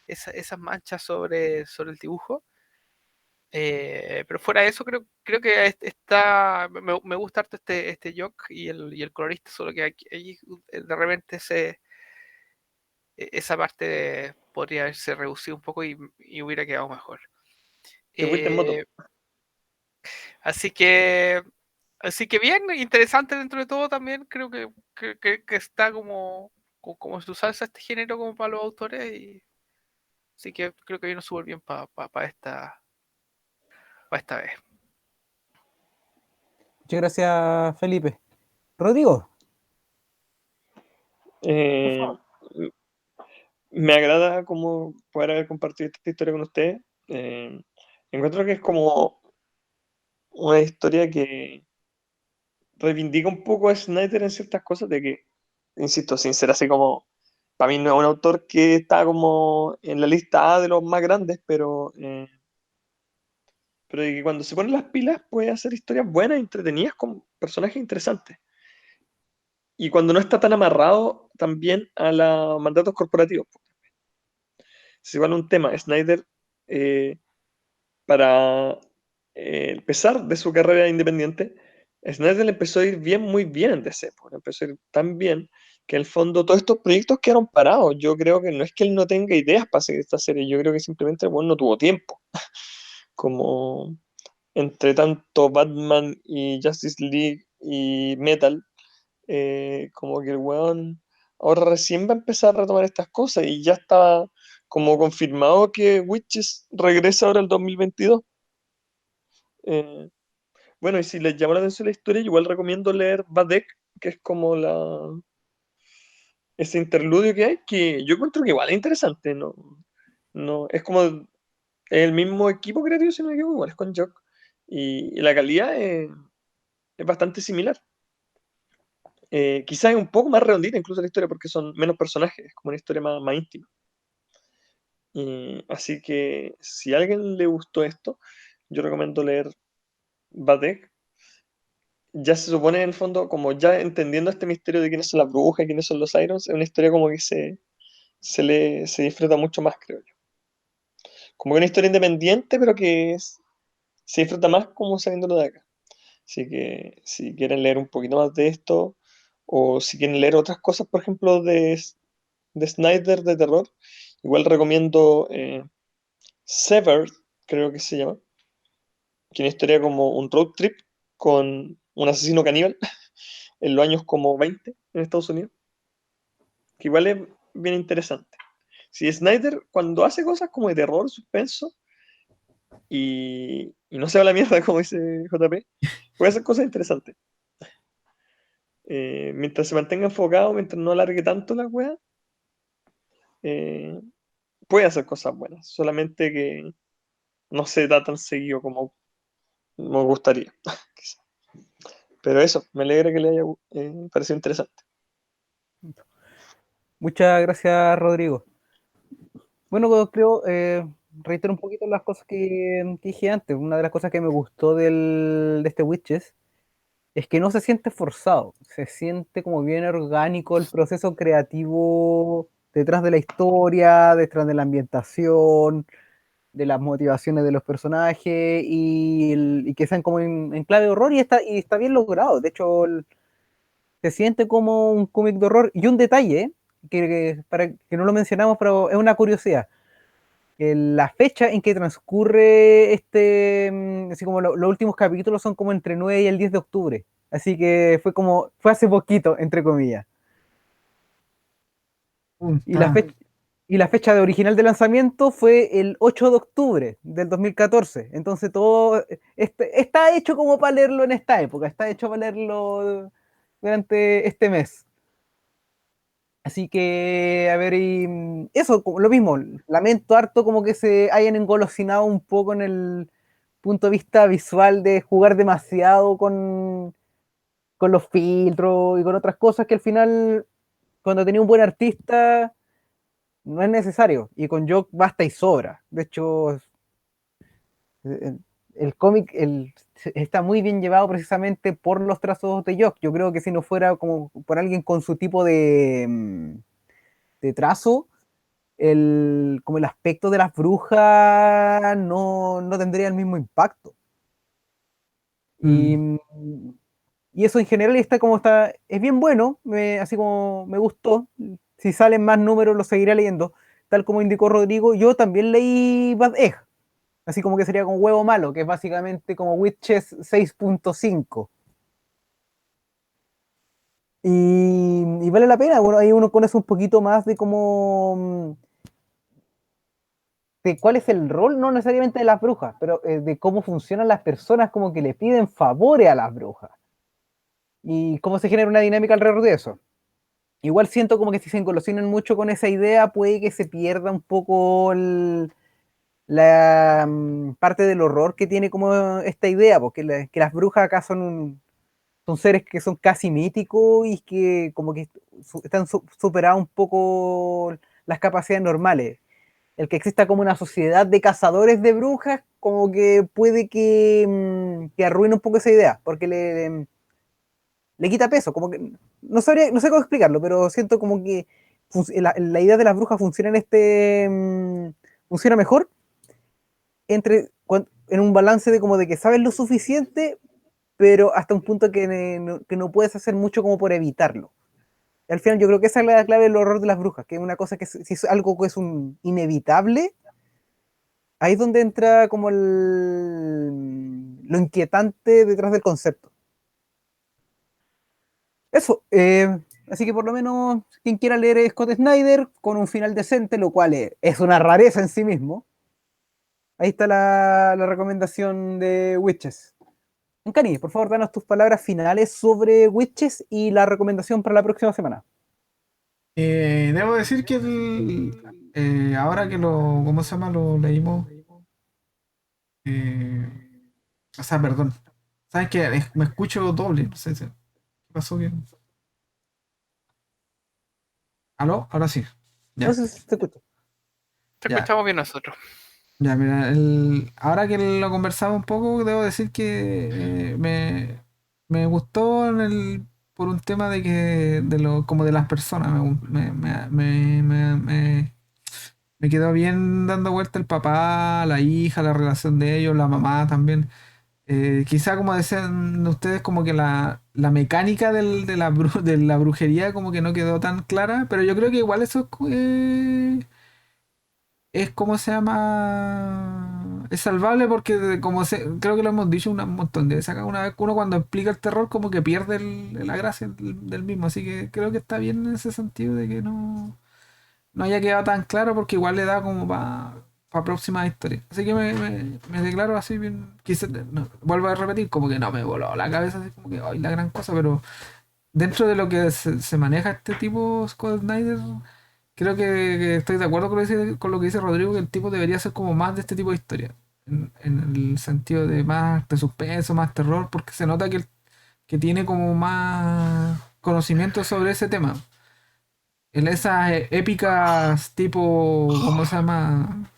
esas manchas sobre el dibujo. Pero fuera de eso, creo que me gusta harto este Jock y el colorista, solo que ahí de repente esa parte podría haberse reducido un poco y hubiera quedado mejor. Te fuiste en moto. Eh, así que Así que bien, interesante dentro de todo también, creo que está como su salsa este género como para los autores, y así que creo que vino súper bien para esta vez. Muchas gracias, Felipe. Rodrigo, por Eh, favor. Me agrada como poder haber compartido esta historia con ustedes. Eh, Encuentro que es como una historia que reivindica un poco a Snyder en ciertas cosas, de que, insisto, sin ser así como, para mí no es un autor que está como en la lista A de los más grandes, pero de que cuando se ponen las pilas puede hacer historias buenas, entretenidas, con personajes interesantes. Y cuando no está tan amarrado también a los mandatos corporativos. Es igual un tema. Snyder, eh, para empezar de su carrera independiente, Snyder le empezó a ir bien, muy bien en DC. Pues, le empezó a ir tan bien que en el fondo todos estos proyectos quedaron parados. Yo creo que no es que él no tenga ideas para seguir esta serie, yo creo que simplemente bueno, no tuvo tiempo. Como entre tanto Batman y Justice League y Metal, como que el weón ahora recién va a empezar a retomar estas cosas y ya está como confirmado que Witches regresa ahora el 2022. Eh, bueno, y si les llama la atención la historia, yo igual recomiendo leer Badek, que es como ese interludio que hay, que yo encuentro que igual es interesante, ¿no? No, es como el mismo equipo creativo, si no me equivoco, igual es con Jock, y la calidad es bastante similar. Quizás es un poco más redondita incluso la historia porque son menos personajes, es como una historia más íntima. Así que si a alguien le gustó esto, yo recomiendo leer Bad Egg. Ya se supone en el fondo, como ya entendiendo este misterio de quiénes son las brujas y quiénes son los Irons, es una historia como que se disfruta mucho más, creo yo. Como que una historia independiente, pero se disfruta más como sabiéndolo de acá. Así que si quieren leer un poquito más de esto, o si quieren leer otras cosas, por ejemplo, de Snyder de terror, igual recomiendo Severed, creo que se llama, que es una historia como un road trip con un asesino caníbal en los años como 20 en Estados Unidos, que igual es bien interesante. Si Snyder, cuando hace cosas como de terror, suspenso, y no se va a la mierda, como dice JP, puede hacer cosas interesantes. Mientras se mantenga enfocado, mientras no alargue tanto la wea, eh, puede hacer cosas buenas, solamente que no se da tan seguido como me gustaría. Quizá. Pero eso, me alegra que le haya parecido interesante. Muchas gracias, Rodrigo. Bueno, creo, reitero un poquito las cosas que dije antes. Una de las cosas que me gustó de este Witches es que no se siente forzado, se siente como bien orgánico el proceso creativo detrás de la historia, detrás de la ambientación, de las motivaciones de los personajes y que sean como en clave de horror y está bien logrado. De hecho, se siente como un cómic de horror. Y un detalle, para que no lo mencionamos, pero es una curiosidad. La fecha en que transcurre así como los últimos capítulos son como entre 9 y el 10 de octubre. Así que fue hace poquito, entre comillas. Y la Punta. fecha, y la fecha de original de lanzamiento fue el 8 de octubre del 2014. Entonces todo está hecho como para leerlo en esta época, está hecho para leerlo durante este mes. Así que, a ver, eso, como lo mismo, lamento harto como que se hayan engolosinado un poco en el punto de vista visual de jugar demasiado con los filtros y con otras cosas que al final, cuando tenía un buen artista, no es necesario. Y con Jock basta y sobra. De hecho, el cómic está muy bien llevado precisamente por los trazos de Jock. Yo creo que si no fuera como por alguien con su tipo de trazo, como el aspecto de las brujas no tendría el mismo impacto. Y, Mm. y eso en general es bien bueno, así como me gustó. Si salen más números, los seguiré leyendo. Tal como indicó Rodrigo, yo también leí Bad Egg, así como que sería con huevo malo, que es básicamente como Witches 6.5. Y vale la pena, bueno, ahí uno conoce un poquito más de cómo de cuál es el rol, no necesariamente de las brujas, pero de cómo funcionan las personas como que le piden favores a las brujas y cómo se genera una dinámica alrededor de eso. Igual siento como que si se engolosinan mucho con esa idea, puede que se pierda un poco la parte del horror que tiene como esta idea, porque que las brujas acá son seres que son casi míticos y que como que están superados un poco las capacidades normales. El que exista como una sociedad de cazadores de brujas, como que puede que arruine un poco esa idea, porque le quita peso, como que no sé cómo explicarlo, pero siento como que la idea de las brujas funciona funciona mejor en un balance de como de que sabes lo suficiente, pero hasta un punto que no puedes hacer mucho como por evitarlo. Y al final yo creo que esa es la clave del horror de las brujas, que es una cosa que si es algo que es un inevitable, ahí es donde entra como lo inquietante detrás del concepto. Eso, así que por lo menos quien quiera leer Scott Snyder con un final decente, lo cual es una rareza en sí mismo, ahí está la recomendación de Witches. Encani, por favor, danos tus palabras finales sobre Witches y la recomendación para la próxima semana. Debo decir que ahora que ¿cómo se llama? Lo leímos. eh, o sea, perdón. ¿Sabes qué? Me escucho doble. No sé qué pasó. ¿Aló? Ahora sí. No Ya. sé si te escucho. Te Ya. escuchamos bien nosotros. Ya, mira, ahora que lo conversaba un poco, debo decir que me gustó por un tema de que, como de las personas, me quedó bien dando vuelta el papá, la hija, la relación de ellos, la mamá también. Quizá como decían ustedes, como que la mecánica de la brujería como que no quedó tan clara, pero yo creo que igual eso es como se llama, es salvable porque creo que lo hemos dicho un montón de veces acá, una vez que uno cuando explica el terror como que pierde la gracia del mismo, así que creo que está bien en ese sentido de que no haya quedado tan claro porque igual le da como para próximas historias. Así que me declaro así bien, vuelvo a repetir, como que no me voló la cabeza, así como que hoy la gran cosa, pero dentro de lo que se maneja este tipo Scott Snyder, creo que estoy de acuerdo con lo que dice Rodrigo, que el tipo debería ser como más de este tipo de historia. En el sentido de más de suspenso, más terror, porque se nota que tiene como más conocimiento sobre ese tema. En esas épicas tipo, ¿cómo se llama?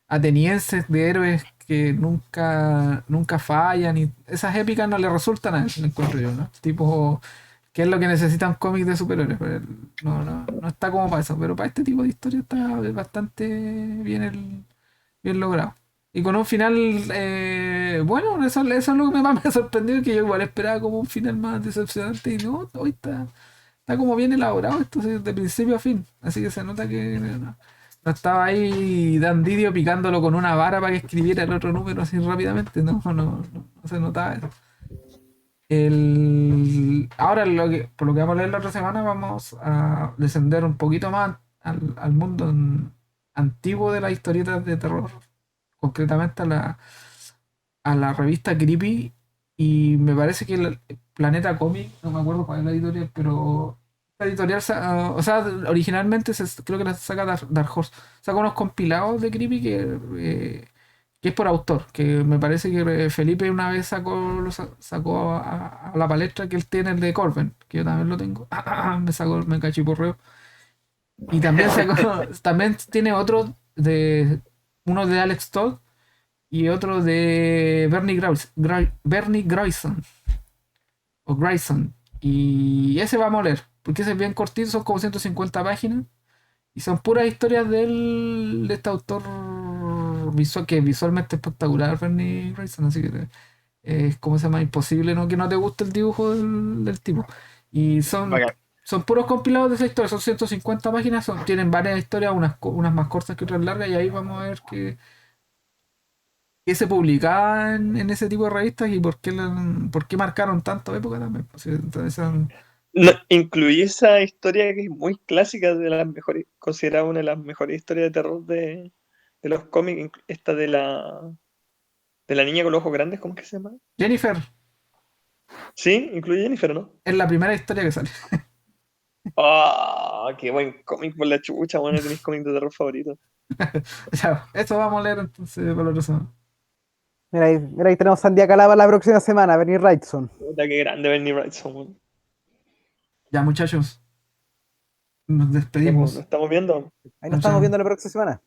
Atenienses de héroes que nunca fallan y esas épicas no le resultan a él, encuentro yo, ¿no? Tipo, ¿qué es lo que necesita un cómic de superhéroes? Pero no está como para eso, pero para este tipo de historia está bastante bien logrado. Y con un final, bueno, eso es lo que más me sorprendió, que yo igual esperaba como un final más decepcionante y no, hoy está como bien elaborado esto de principio a fin. Así que se nota que no estaba ahí Dan Didio picándolo con una vara para que escribiera el otro número así rápidamente. No se notaba eso. Ahora, por lo que vamos a leer la otra semana, vamos a descender un poquito más al mundo antiguo de las historietas de terror, concretamente a la revista Creepy. Y me parece que el Planeta Comic, no me acuerdo cuál es la editorial, pero la editorial, o sea, originalmente creo que la saca Dark Horse. Saca unos compilados de Creepy que es por autor, que me parece que Felipe una vez sacó a la palestra que él tiene el de Corben, que yo también lo tengo. Me cachiporreo. Y también también tiene uno de Alex Todd y otro de Bernie Grayson o Grayson. Y ese vamos a leer, porque ese es bien cortito, son como 150 páginas y son puras historias de este autor que es visualmente espectacular, Bernie Grayson, así que es como se llama, imposible que no te guste el dibujo del tipo. Y Bacán. son puros compilados de esa historia, son 150 páginas, tienen varias historias, unas más cortas que otras largas, y ahí vamos a ver qué se publicaba en ese tipo de revistas y por qué marcaron tanto época también. Pues, sí, entonces No, incluí esa historia que es muy clásica, de las mejores, considerada una de las mejores historias de terror de los cómics, esta de la niña con los ojos grandes, ¿cómo es que se llama? Jennifer Sí, incluye Jennifer, ¿no? es la primera historia que sale. ¡Ah! ¡Qué buen cómic por la chucha! Bueno, es de mis cómics de terror favoritos. Ya, eso vamos a leer entonces para la otra semana. Mira, ahí tenemos Sandia Calaba la próxima semana, Bernie Wrightson. Puta, qué grande Bernie Wrightson, weón. Ya, muchachos, nos Ya, pues, despedimos. nos estamos viendo. Ahí Chao, nos estamos chao. viendo la próxima semana.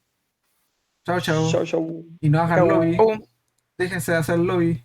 Chao, chao. Chau, chau. Y no hagan Chau. lobby. Pum. Déjense de hacer lobby.